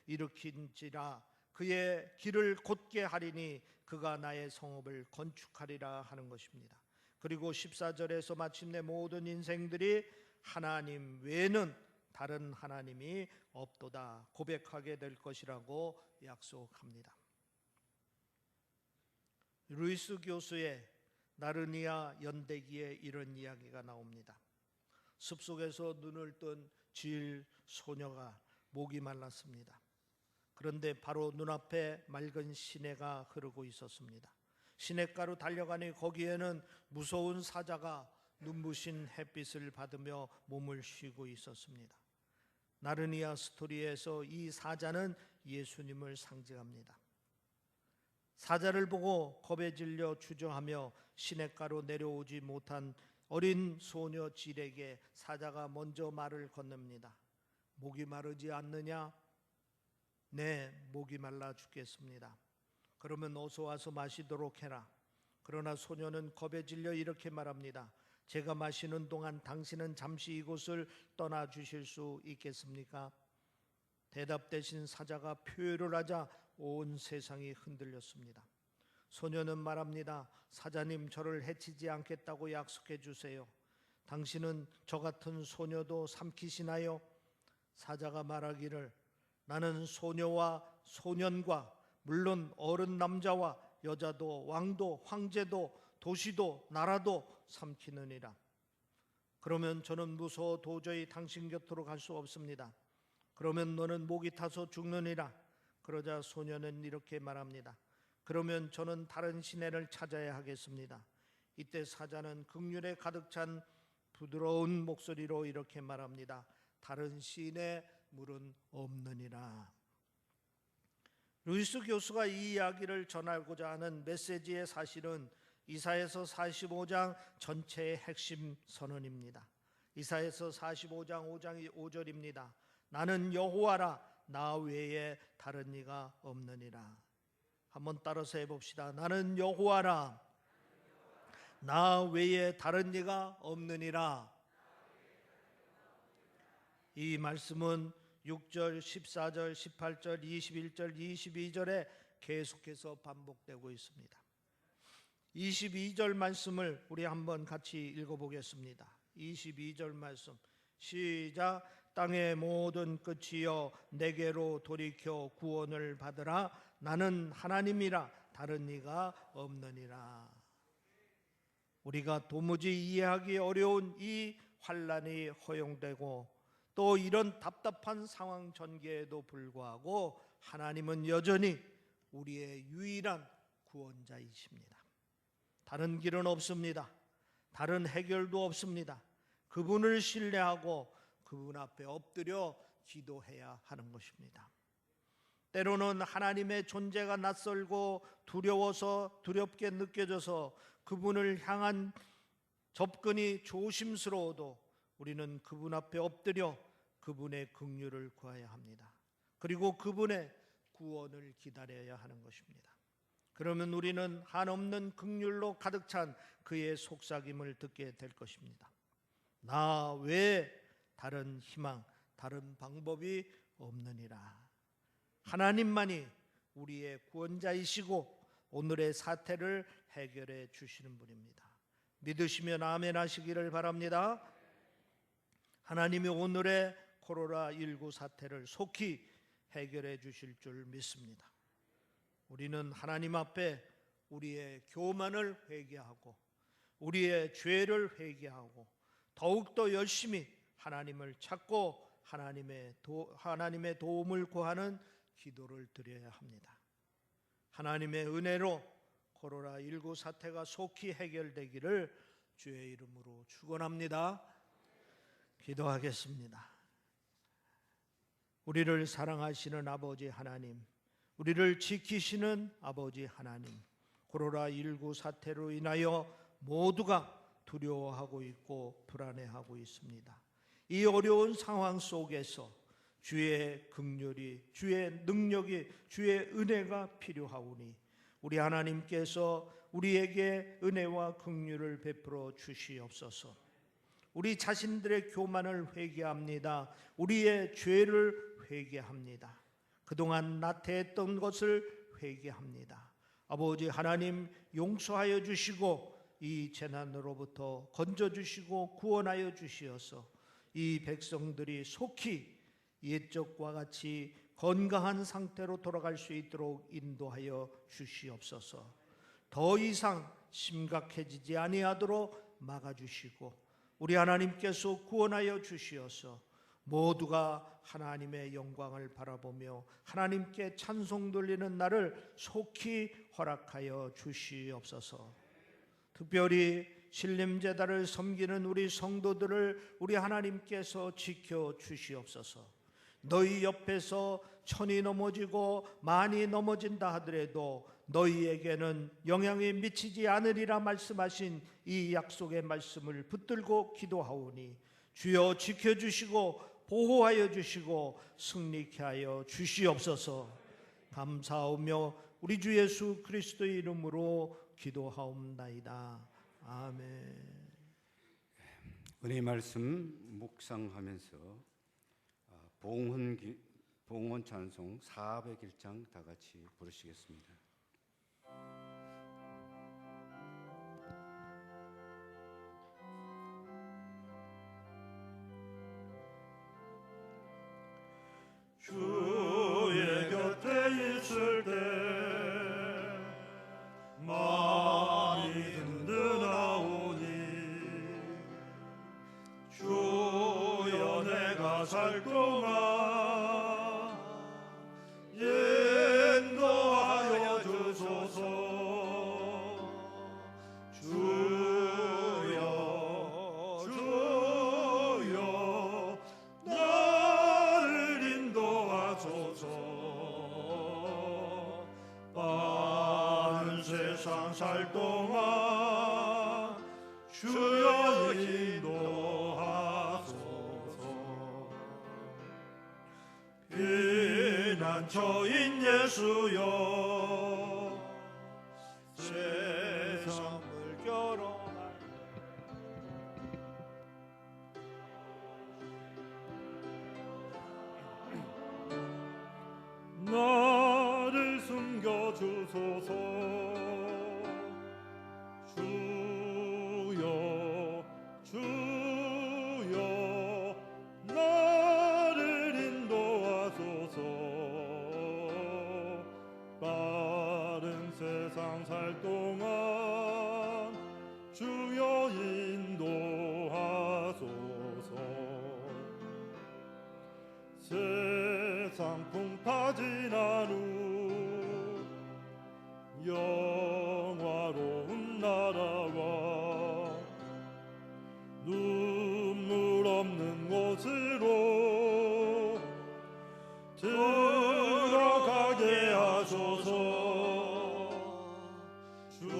일으킨지라 그의 길을 곧게 하리니 그가 나의 성읍을 건축하리라 하는 것입니다. 그리고 14절에서 마침내 모든 인생들이 하나님 외에는 다른 하나님이 없도다 고백하게 될 것이라고 약속합니다. 루이스 교수의 나르니아 연대기에 이런 이야기가 나옵니다. 숲속에서 눈을 뜬 질 소녀가 목이 말랐습니다. 그런데 바로 눈앞에 맑은 시내가 흐르고 있었습니다. 시냇가로 달려가니 거기에는 무서운 사자가 눈부신 햇빛을 받으며 몸을 쉬고 있었습니다. 나르니아 스토리에서 이 사자는 예수님을 상징합니다. 사자를 보고 겁에 질려 주저하며 시냇가로 내려오지 못한 어린 소녀 질에게 사자가 먼저 말을 건넵니다. 목이 마르지 않느냐? 네, 목이 말라 죽겠습니다. 그러면 어서 와서 마시도록 해라. 그러나 소녀는 겁에 질려 이렇게 말합니다. 제가 마시는 동안 당신은 잠시 이곳을 떠나 주실 수 있겠습니까? 대답 대신 사자가 표효를 하자 온 세상이 흔들렸습니다. 소녀는 말합니다. 사자님, 저를 해치지 않겠다고 약속해 주세요. 당신은 저 같은 소녀도 삼키시나요? 사자가 말하기를 나는 소녀와 소년과 물론 어른 남자와 여자도 왕도 황제도 도시도 나라도 삼키느니라. 그러면 저는 무서워 도저히 당신 곁으로 갈 수 없습니다. 그러면 너는 목이 타서 죽느니라. 그러자 소녀는 이렇게 말합니다. 그러면 저는 다른 시내를 찾아야 하겠습니다. 이때 사자는 긍휼에 가득 찬 부드러운 목소리로 이렇게 말합니다. 다른 시내 물은 없느니라. 루이스 교수가 이 이야기를 전하고자 하는 메시지의 사실은 이사야서 45장 전체의 핵심 선언입니다. 이사야서 45장 5절입니다. 나는 여호와라 나 외에 다른 이가 없느니라. 한번 따라서 해봅시다. 나는 여호와라 나 외에 다른 이가 없느니라. 이 말씀은 6절, 14절, 18절, 21절, 22절에 계속해서 반복되고 있습니다. 22절 말씀을 우리 한번 같이 읽어보겠습니다. 22절 말씀 시작. 땅의 모든 끝이여 내게로 돌이켜 구원을 받으라. 나는 하나님이라 다른 이가 없느니라. 우리가 도무지 이해하기 어려운 이 환난이 허용되고 또 이런 답답한 상황 전개에도 불구하고 하나님은 여전히 우리의 유일한 구원자이십니다. 다른 길은 없습니다. 다른 해결도 없습니다. 그분을 신뢰하고 그분 앞에 엎드려 기도해야 하는 것입니다. 때로는 하나님의 존재가 낯설고 두려워서 두렵게 느껴져서 그분을 향한 접근이 조심스러워도 우리는 그분 앞에 엎드려 그분의 긍휼을 구해야 합니다. 그리고 그분의 구원을 기다려야 하는 것입니다. 그러면 우리는 한없는 긍휼로 가득 찬 그의 속삭임을 듣게 될 것입니다. 나 외에 다른 희망, 다른 방법이 없느니라. 하나님만이 우리의 구원자이시고 오늘의 사태를 해결해 주시는 분입니다. 믿으시면 아멘 하시기를 바랍니다. 하나님이 오늘의 코로나19 사태를 속히 해결해 주실 줄 믿습니다. 우리는 하나님 앞에 우리의 교만을 회개하고 우리의 죄를 회개하고 더욱더 열심히 하나님을 찾고 하나님의 도움을 구하는 기도를 드려야 합니다. 하나님의 은혜로 코로나19 사태가 속히 해결되기를 주의 이름으로 축원합니다. 기도하겠습니다. 우리를 사랑하시는 아버지 하나님, 우리를 지키시는 아버지 하나님, 코로나19 사태로 인하여 모두가 두려워하고 있고 불안해하고 있습니다. 이 어려운 상황 속에서 주의 긍휼이, 주의 능력이, 주의 은혜가 필요하오니 우리 하나님께서 우리에게 은혜와 긍휼을 베풀어 주시옵소서. 우리 자신들의 교만을 회개합니다. 우리의 죄를 회개합니다. 그동안 나태했던 것을 회개합니다. 아버지 하나님 용서하여 주시고 이 재난으로부터 건져주시고 구원하여 주시어서 이 백성들이 속히 옛적과 같이 건강한 상태로 돌아갈 수 있도록 인도하여 주시옵소서. 더 이상 심각해지지 아니하도록 막아주시고 우리 하나님께서 구원하여 주시어서 모두가 하나님의 영광을 바라보며 하나님께 찬송 돌리는 날을 속히 허락하여 주시옵소서. 특별히 신림제단을 섬기는 우리 성도들을 우리 하나님께서 지켜 주시옵소서. 너희 옆에서 천이 넘어지고 많이 넘어진다 하더라도 너희에게는 영향이 미치지 않으리라 말씀하신 이 약속의 말씀을 붙들고 기도하오니 주여 지켜주시고 보호하여 주시고 승리케 하여 주시옵소서. 감사하며 우리 주 예수 그리스도의 이름으로 기도하옵나이다. 아멘. 은혜의 말씀 묵상하면서 봉헌 찬송 401장 다 같이 부르시겠습니다. 주의 곁에 있을 때 마음이 든든하오니 주여 내가 살 동안 인도하여 주소서. 주여 나를 인도하소서. 많은 세상 살 동안 주여 인도하소서. 피난처인 예수여 세상을 결혼할 나를 숨겨주소서. 세상 살 동안 주여 인도하소서. 세상 풍파 지난 후 영화로운 나라와 눈물 없는 곳으로 들어가게 하소서. 주여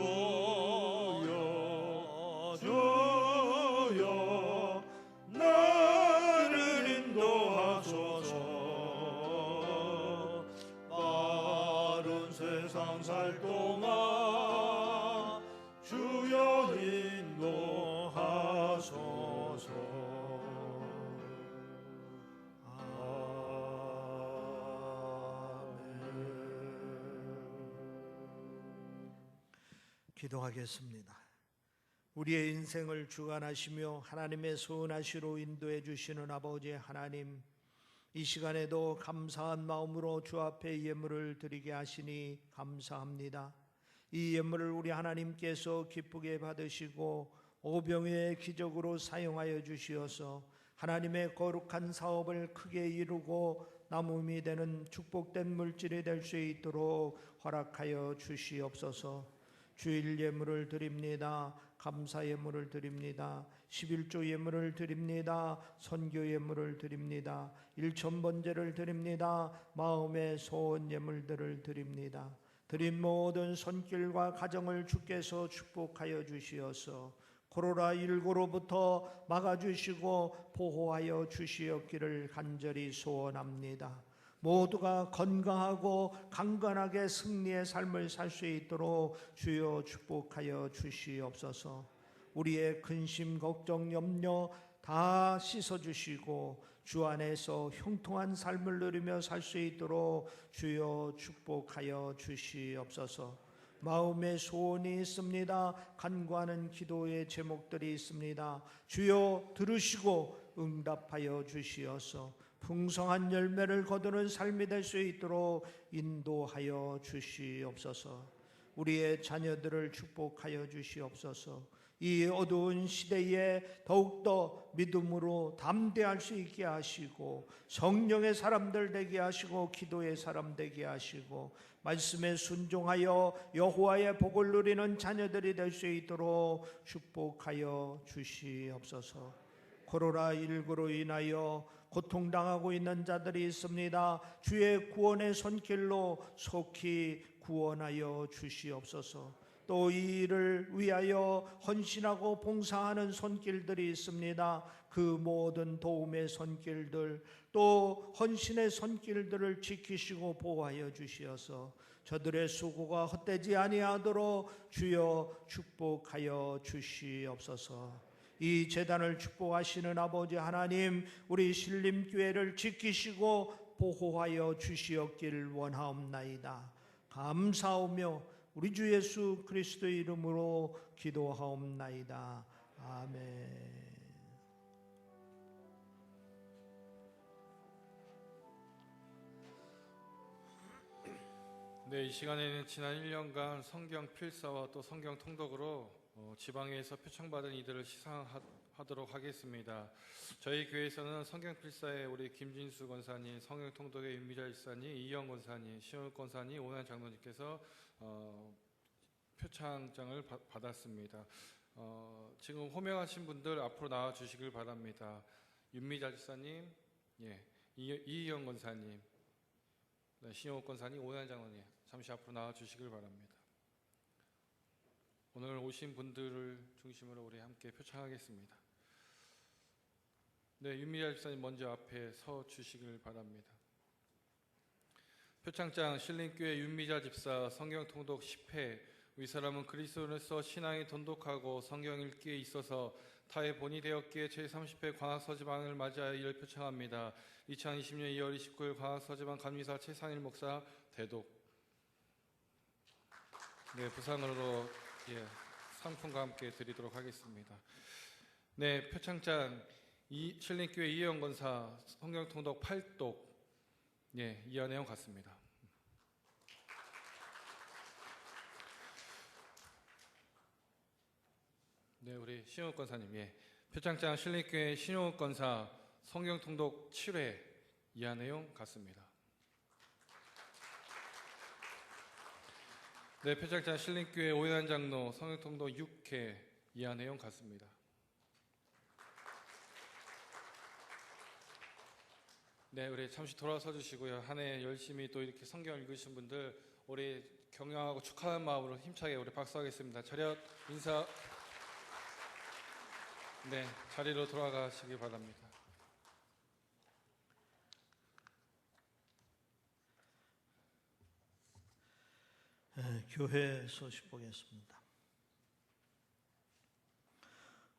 주여 나를 인도하소서. 마른 세상 살 동안 주여 인도하소서. 기도하겠습니다. 우리의 인생을 주관하시며 하나님의 선하시로 인도해 주시는 아버지 하나님, 이 시간에도 감사한 마음으로 주 앞에 예물을 드리게 하시니 감사합니다. 이 예물을 우리 하나님께서 기쁘게 받으시고 오병이의 기적으로 사용하여 주시어서 하나님의 거룩한 사업을 크게 이루고 나눔이 되는 축복된 물질이 될 수 있도록 허락하여 주시옵소서. 주일 예물을 드립니다. 감사 예물을 드립니다. 11조 예물을 드립니다. 선교 예물을 드립니다. 일천번제를 드립니다. 마음의 소원 예물들을 드립니다. 드린 모든 손길과 가정을 주께서 축복하여 주시어서 코로나19로부터 막아주시고 보호하여 주시옵기를 간절히 소원합니다. 모두가 건강하고 강건하게 승리의 삶을 살 수 있도록 주여 축복하여 주시옵소서. 우리의 근심, 걱정, 염려 다 씻어주시고 주 안에서 형통한 삶을 누리며 살 수 있도록 주여 축복하여 주시옵소서. 마음의 소원이 있습니다. 간구하는 기도의 제목들이 있습니다. 주여 들으시고 응답하여 주시어서 풍성한 열매를 거두는 삶이 될 수 있도록 인도하여 주시옵소서. 우리의 자녀들을 축복하여 주시옵소서. 이 어두운 시대에 더욱더 믿음으로 담대할 수 있게 하시고 성령의 사람들 되게 하시고 기도의 사람 되게 하시고 말씀에 순종하여 여호와의 복을 누리는 자녀들이 될 수 있도록 축복하여 주시옵소서. 코로나19로 인하여 고통당하고 있는 자들이 있습니다. 주의 구원의 손길로 속히 구원하여 주시옵소서. 또 이 일을 위하여 헌신하고 봉사하는 손길들이 있습니다. 그 모든 도움의 손길들 또 헌신의 손길들을 지키시고 보호하여 주시어서 저들의 수고가 헛되지 아니하도록 주여 축복하여 주시옵소서. 이 재단을 축복하시는 아버지 하나님, 우리 신림교회를 지키시고 보호하여 주시옵길 원하옵나이다. 감사하며 우리 주 예수 그리스도의 이름으로 기도하옵나이다. 아멘. 네, 이 시간에는 지난 1년간 성경 필사와 또 성경 통독으로 지방에서 표창받은 이들을 시상하도록 하겠습니다. 저희 교회에서는 성경 필사에 우리 김진수 권사님, 성경 통독의 윤미자 집사님, 이영 권사님, 시온 권사님, 오난 장로님께서 표창장을 받았습니다. 지금 호명하신 분들 앞으로 나와 주시길 바랍니다. 윤미자 집사님, 이영 권사님, 시온 권사님, 오난 장로님 잠시 앞으로 나와 주시길 바랍니다. 오늘 오신 분들을 중심으로 우리 함께 표창하겠습니다. 네, 윤미자 집사님 먼저 앞에 서 주시길 바랍니다. 표창장 신림교회 윤미자 집사 성경 통독 10회 위 사람은 그리스도인으로서 신앙이 돈독하고 성경 읽기에 있어서 타의 본이 되었기에 제30회 광학서지방을 맞이하여 이를 표창합니다. 2020년 2월 29일 광학서지방 감리사 최상일 목사 대독. 네, 부상으로 상품과 함께 드리도록 하겠습니다. 네, 표창장 신림교회 이혜영 권사 성경 통독 8독. 이하 내용 같습니다. 네, 우리 신용욱 권사님, 예. 표창장 신림교회 신용욱 권사 성경 통독 7회 이하 내용 같습니다. 네, 표창장 신림교회 오연환 장로 성경 통독 6회 이하 내용 같습니다. 네, 우리 잠시 돌아서 주시고요. 한 해 열심히 또 이렇게 성경 읽으신 분들 우리 격려하고 축하하는 마음으로 힘차게 우리 박수하겠습니다. 차렷 인사. 네, 자리로 돌아가시기 바랍니다. 교회 소식 보겠습니다.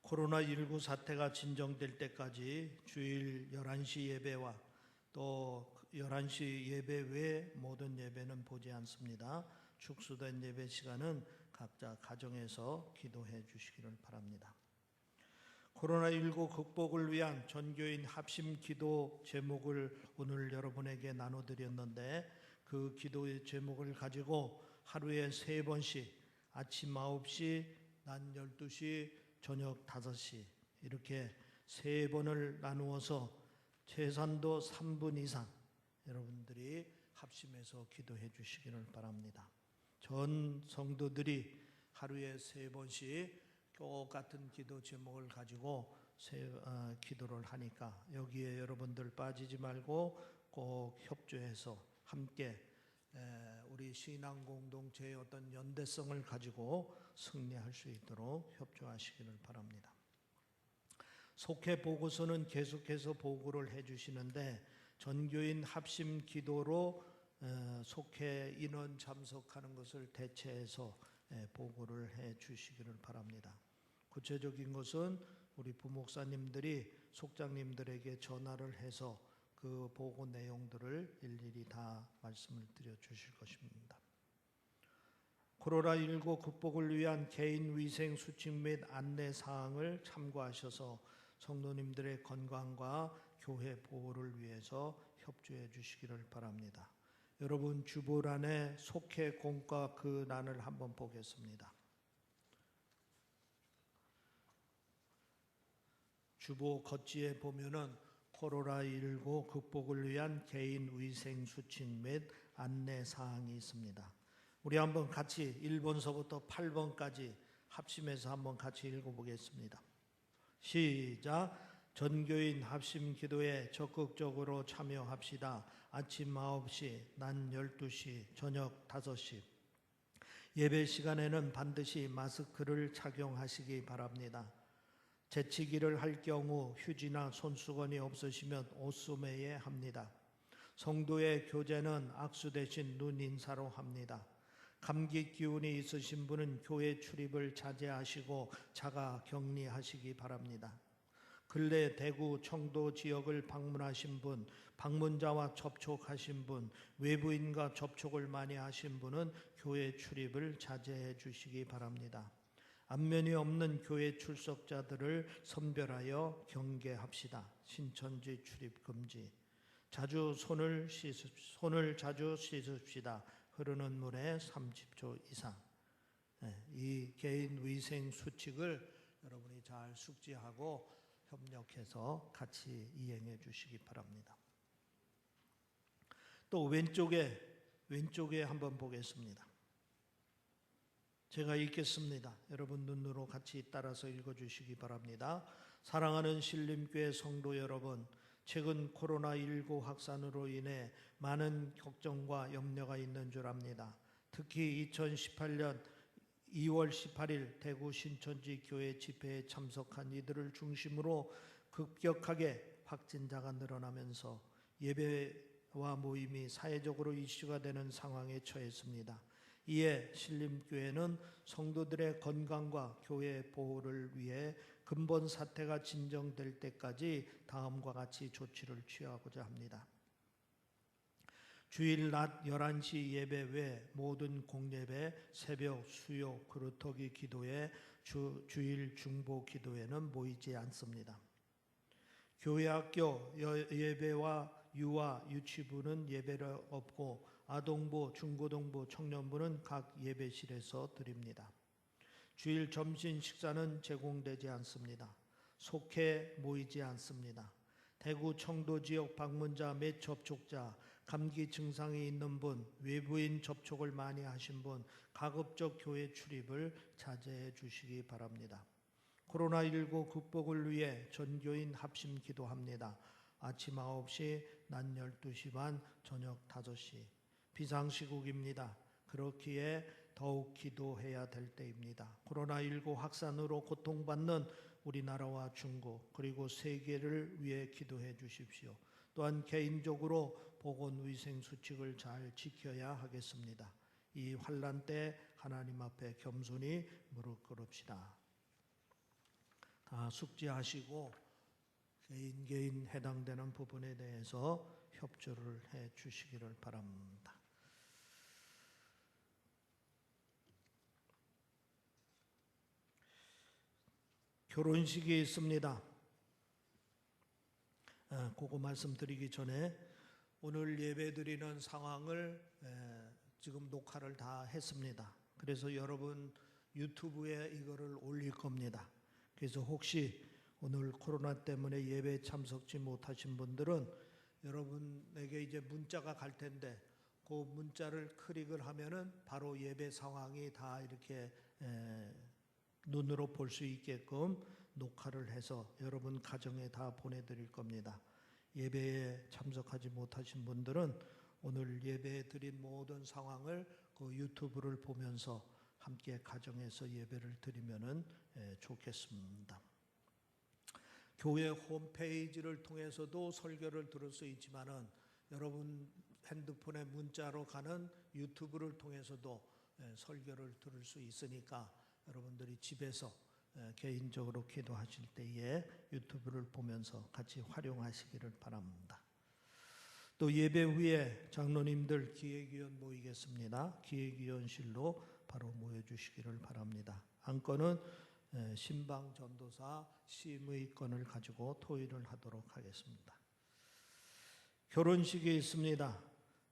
코로나19 사태가 진정될 때까지 주일 11시 예배와 또 11시 예배 외 모든 예배는 보지 않습니다. 축소된 예배 시간은 각자 가정에서 기도해 주시기를 바랍니다. 코로나19 극복을 위한 전교인 합심 기도 제목을 오늘 여러분에게 나눠드렸는데 그 기도의 제목을 가지고 하루에 3번씩 아침 9시, 낮 12시, 저녁 5시 이렇게 3번을 나누어서 최선도 3분 이상 여러분들이 합심해서 기도해 주시기를 바랍니다. 전 성도들이 하루에 3번씩 똑같은 기도 제목을 가지고 기도를 하니까 여기에 여러분들 빠지지 말고 꼭 협조해서 함께 우리 신앙 공동체의 어떤 연대성을 가지고 승리할 수 있도록 협조하시기를 바랍니다. 속회 보고서는 계속해서 보고를 해주시는데 전교인 합심 기도로 속회 인원 참석하는 것을 대체해서 보고를 해 주시기를 바랍니다. 구체적인 것은 우리 부목사님들이 속장님들에게 전화를 해서 그 보고 내용들을 일일이 다 말씀을 드려 주실 것입니다. 코로나19 극복을 위한 개인 위생 수칙 및 안내 사항을 참고하셔서 성도님들의 건강과 교회 보호를 위해서 협조해 주시기를 바랍니다. 여러분 주보란에 속회 공과 그 난을 한번 보겠습니다. 주보 겉지에 보면은 코로나19 극복을 위한 개인 위생 수칙 및 안내 사항이 있습니다. 우리 한번 같이 1번서부터 8번까지 합심해서 한번 같이 읽어보겠습니다. 시작. 전교인 합심 기도에 적극적으로 참여합시다. 아침 9시, 낮 12시, 저녁 5시. 예배 시간에는 반드시 마스크를 착용하시기 바랍니다. 재치기를 할 경우 휴지나 손수건이 없으시면 옷소매에 합니다. 성도의 교제는 악수 대신 눈 인사로 합니다. 감기 기운이 있으신 분은 교회 출입을 자제하시고 자가 격리하시기 바랍니다. 근래 대구, 청도 지역을 방문하신 분, 방문자와 접촉하신 분, 외부인과 접촉을 많이 하신 분은 교회 출입을 자제해 주시기 바랍니다. 안면이 없는 교회 출석자들을 선별하여 경계합시다. 신천지 출입 금지. 손을 자주 씻읍시다. 흐르는 물에 30초 이상. 이 개인 위생 수칙을 여러분이 잘 숙지하고 협력해서 같이 이행해 주시기 바랍니다. 또 왼쪽에 한번 보겠습니다. 제가 읽겠습니다. 여러분 눈으로 같이 따라서 읽어주시기 바랍니다. 사랑하는 신림교회 성도 여러분, 최근 코로나19 확산으로 인해 많은 걱정과 염려가 있는 줄 압니다. 특히 2018년 2월 18일 대구 신천지 교회 집회에 참석한 이들을 중심으로 급격하게 확진자가 늘어나면서 예배와 모임이 사회적으로 이슈가 되는 상황에 처했습니다. 이에 신림교회는 성도들의 건강과 교회 보호를 위해 근본 사태가 진정될 때까지 다음과 같이 조치를 취하고자 합니다. 주일 낮 11시 예배 외 모든 공예배, 새벽 수요, 그루터기 기도회, 주일 중보 기도회는 모이지 않습니다. 교회 학교 예배와 유아, 유치부는 예배를 없고 아동부, 중고등부, 청년부는 각 예배실에서 드립니다. 주일 점심 식사는 제공되지 않습니다. 속해 모이지 않습니다. 대구 청도 지역 방문자 및 접촉자, 감기 증상이 있는 분, 외부인 접촉을 많이 하신 분, 가급적 교회 출입을 자제해 주시기 바랍니다. 코로나19 극복을 위해 전교인 합심 기도합니다. 아침 9시, 낮 12시 반, 저녁 5시. 비상시국입니다. 그렇기에 더욱 기도해야 될 때입니다. 코로나19 확산으로 고통받는 우리나라와 중국 그리고 세계를 위해 기도해 주십시오. 또한 개인적으로 보건위생수칙을 잘 지켜야 하겠습니다. 이 환난 때 하나님 앞에 겸손히 무릎 꿇읍시다. 다 숙지하시고 개인 해당되는 부분에 대해서 협조를 해 주시기를 바랍니다. 결혼식이 있습니다. 그거 말씀드리기 전에 오늘 예배드리는 상황을 지금 녹화를 다 했습니다. 그래서 여러분 유튜브에 이거를 올릴 겁니다. 그래서 혹시 오늘 코로나 때문에 예배에 참석지 못하신 분들은 여러분에게 이제 문자가 갈 텐데 그 문자를 클릭을 하면은 바로 예배 상황이 다 이렇게 눈으로 볼 수 있게끔 녹화를 해서 여러분 가정에 다 보내드릴 겁니다. 예배에 참석하지 못하신 분들은 오늘 예배에 드린 모든 상황을 그 유튜브를 보면서 함께 가정에서 예배를 드리면은 좋겠습니다. 교회 홈페이지를 통해서도 설교를 들을 수 있지만은 여러분 핸드폰에 문자로 가는 유튜브를 통해서도 설교를 들을 수 있으니까 여러분들이 집에서 개인적으로 기도하실 때에 유튜브를 보면서 같이 활용하시기를 바랍니다. 또 예배 후에 장로님들 기획위원 모이겠습니다. 기획위원실로 바로 모여주시기를 바랍니다. 안건은 신방 전도사 심의권을 가지고 토의를 하도록 하겠습니다. 결혼식이 있습니다.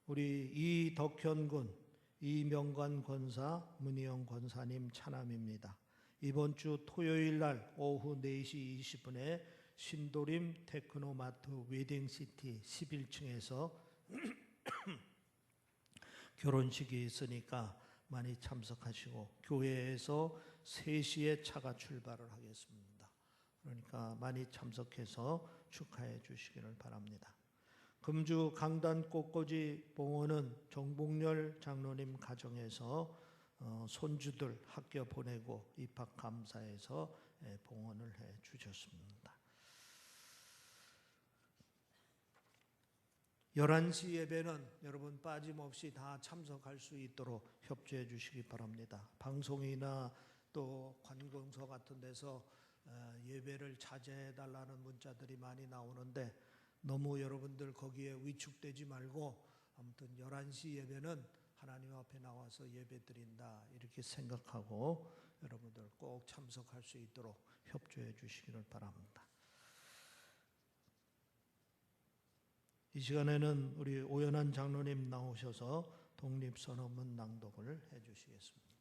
우리 이덕현 군, 이명관 권사, 문희영 권사님 차남입니다. 이번 주 토요일 날 오후 4시 20분에 신도림 테크노마트 웨딩시티 11층에서 결혼식이 있으니까 많이 참석하시고 교회에서 3시에 차가 출발을 하겠습니다. 그러니까 많이 참석해서 축하해 주시기를 바랍니다. 금주 강단 꽃꽂이 봉헌은 정복렬 장로님 가정에서 손주들 학교 보내고 입학 감사해서 봉헌을 해 주셨습니다. 11시 예배는 여러분 빠짐없이 다 참석할 수 있도록 협조해 주시기 바랍니다. 방송이나 또 관공서 같은 데서 예배를 자제해 달라는 문자들이 많이 나오는데 너무 여러분들 거기에 위축되지 말고 아무튼 11시 예배는 하나님 앞에 나와서 예배 드린다 이렇게 생각하고 여러분들 꼭 참석할 수 있도록 협조해 주시기를 바랍니다. 이 시간에는 우리 오연한 장로님 나오셔서 독립선언문 낭독을 해 주시겠습니다.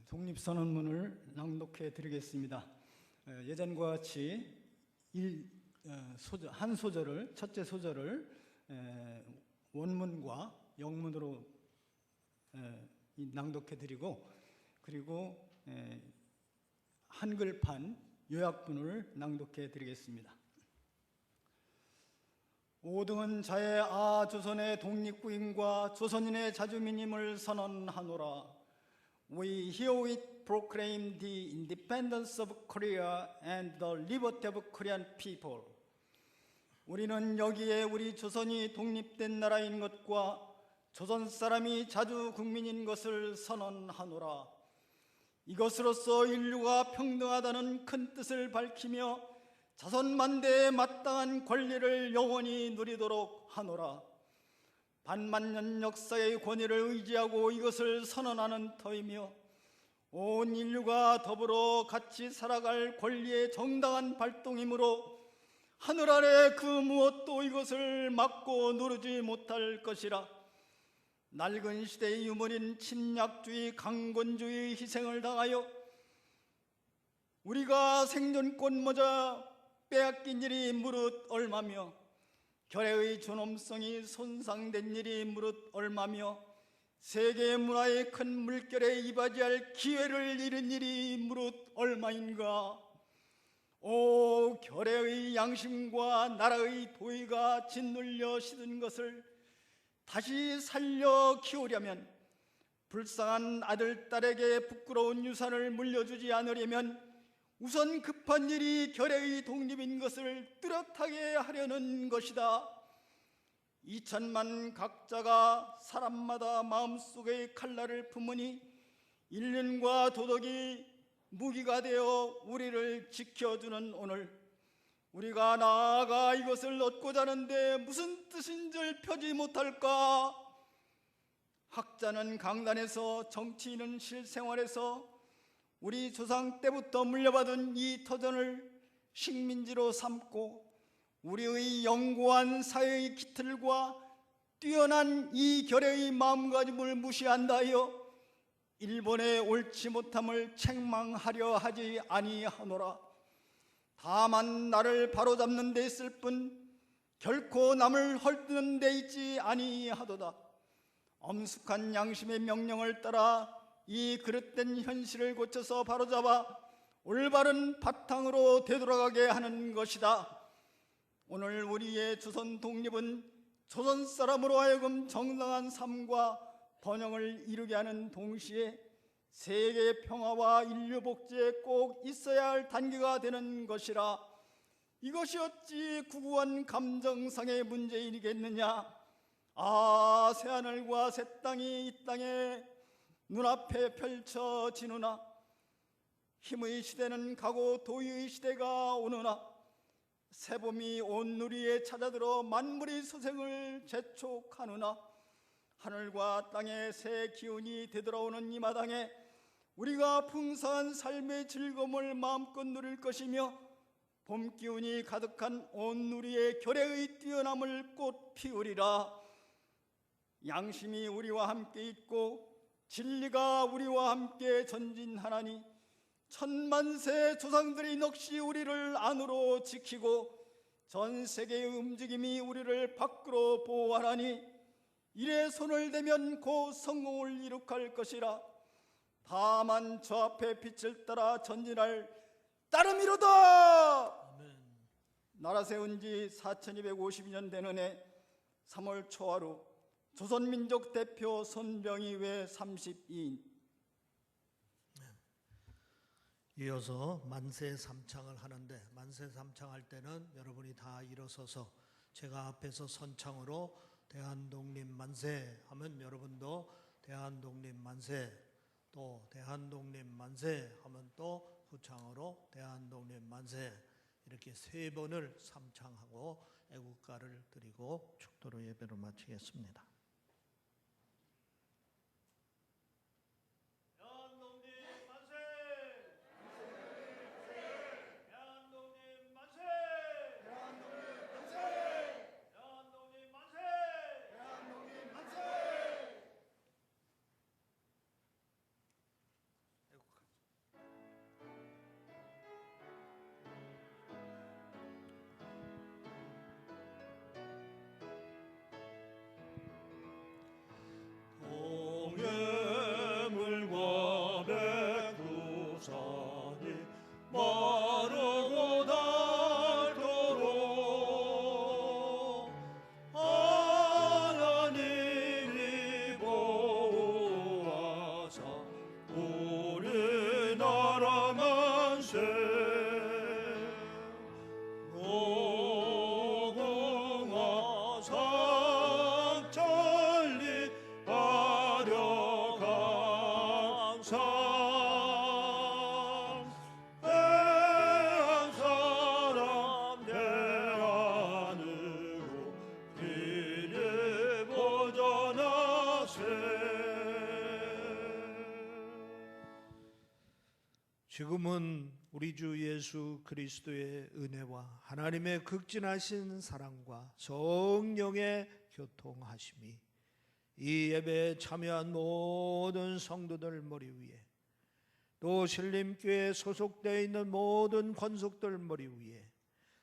독립선언문을 낭독해 드리겠습니다. 예전과 같이 한 소절을, 첫째 소절을 원문과 영문으로 낭독해 드리고 그리고 한글판 요약본을 낭독해 드리겠습니다. 오등은 자의 조선의 독립구인과 조선인의 자주민임을 선언하노라. We herewith proclaim the independence of Korea and the liberty of Korean people. 우리는 여기에 우리 조선이 독립된 나라인 것과 조선 사람이 자주 국민인 것을 선언하노라. 이것으로써 인류가 평등하다는 큰 뜻을 밝히며 자선 만대에 마땅한 권리를 영원히 누리도록 하노라. 반만년 역사의 권위를 의지하고 이것을 선언하는 터이며 온 인류가 더불어 같이 살아갈 권리의 정당한 발동이므로 하늘 아래 그 무엇도 이것을 막고 누르지 못할 것이라. 낡은 시대의 유물인 침략주의, 강권주의 희생을 당하여 우리가 생존권 모자 빼앗긴 일이 무릇 얼마며 결의의 존엄성이 손상된 일이 무릇 얼마며 세계 문화의 큰 물결에 이바지할 기회를 잃은 일이 무릇 얼마인가. 오, 결의의 양심과 나라의 도의가 짓눌려 시든 것을 다시 살려 키우려면, 불쌍한 아들, 딸에게 부끄러운 유산을 물려주지 않으려면 우선 급한 일이 결의의 독립인 것을 뚜렷하게 하려는 것이다. 2000만 각자가 사람마다 마음속의 칼날을 품으니 인륜과 도덕이 무기가 되어 우리를 지켜주는 오늘, 우리가 나아가 이것을 얻고자 하는데 무슨 뜻인 줄 펴지 못할까? 학자는 강단에서, 정치인은 실생활에서 우리 조상 때부터 물려받은 이 터전을 식민지로 삼고 우리의 영고한 사회의 기틀과 뛰어난 이 결의의 마음가짐을 무시한다 하여 일본의 옳지 못함을 책망하려 하지 아니하노라. 다만 나를 바로잡는 데 있을 뿐 결코 남을 헐뜯는 데 있지 아니하도다. 엄숙한 양심의 명령을 따라 이 그릇된 현실을 고쳐서 바로잡아 올바른 바탕으로 되돌아가게 하는 것이다. 오늘 우리의 조선 독립은 조선 사람으로 하여금 정당한 삶과 번영을 이루게 하는 동시에 세계 평화와 인류 복지에 꼭 있어야 할 단계가 되는 것이라. 이것이 어찌 구구한 감정상의 문제이겠느냐. 아, 새하늘과 새 땅이 이 땅에 눈앞에 펼쳐지느나 힘의 시대는 가고 도의의 시대가 오느나 새봄이 온 누리에 찾아들어 만물의 소생을 재촉하느나 하늘과 땅의 새 기운이 되돌아오는 이 마당에 우리가 풍성한 삶의 즐거움을 마음껏 누릴 것이며 봄 기운이 가득한 온 누리에 결의의 뛰어남을 꽃 피우리라. 양심이 우리와 함께 있고 진리가 우리와 함께 전진하나니 천만세 조상들이 넋이 우리를 안으로 지키고 전 세계의 움직임이 우리를 밖으로 보호하나니 이래 손을 대면 곧 성공을 이룩할 것이라. 다만 저 앞에 빛을 따라 전진할 따름이로다. 나라 세운 지 4252년 되는 해 3월 초하루 조선민족 대표 손병희 외 32인. 이어서 만세 삼창을 하는데, 만세 삼창할 때는 여러분이 다 일어서서 제가 앞에서 선창으로 대한독립 만세 하면 여러분도 대한독립 만세, 또 대한독립 만세 하면 또 후창으로 대한독립 만세, 이렇게 세 번을 삼창하고 애국가를 드리고 축도로 예배를 마치겠습니다. 동해물과 백두산이 마르고 닳도록 하나님이 보호하사 우리나라 만세 노공화 상천리 화려강산 대한 사람 대한으로 길에 보자 지금은 우리 주 예수 그리스도의 은혜와 하나님의 극진하신 사랑과 성령의 교통하심이 이 예배에 참여한 모든 성도들 머리 위에, 또 신림교회에 소속되어 있는 모든 권속들 머리 위에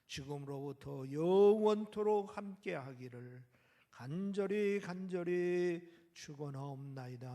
지금으로부터 영원토록 함께하기를 간절히 축원하옵나이다.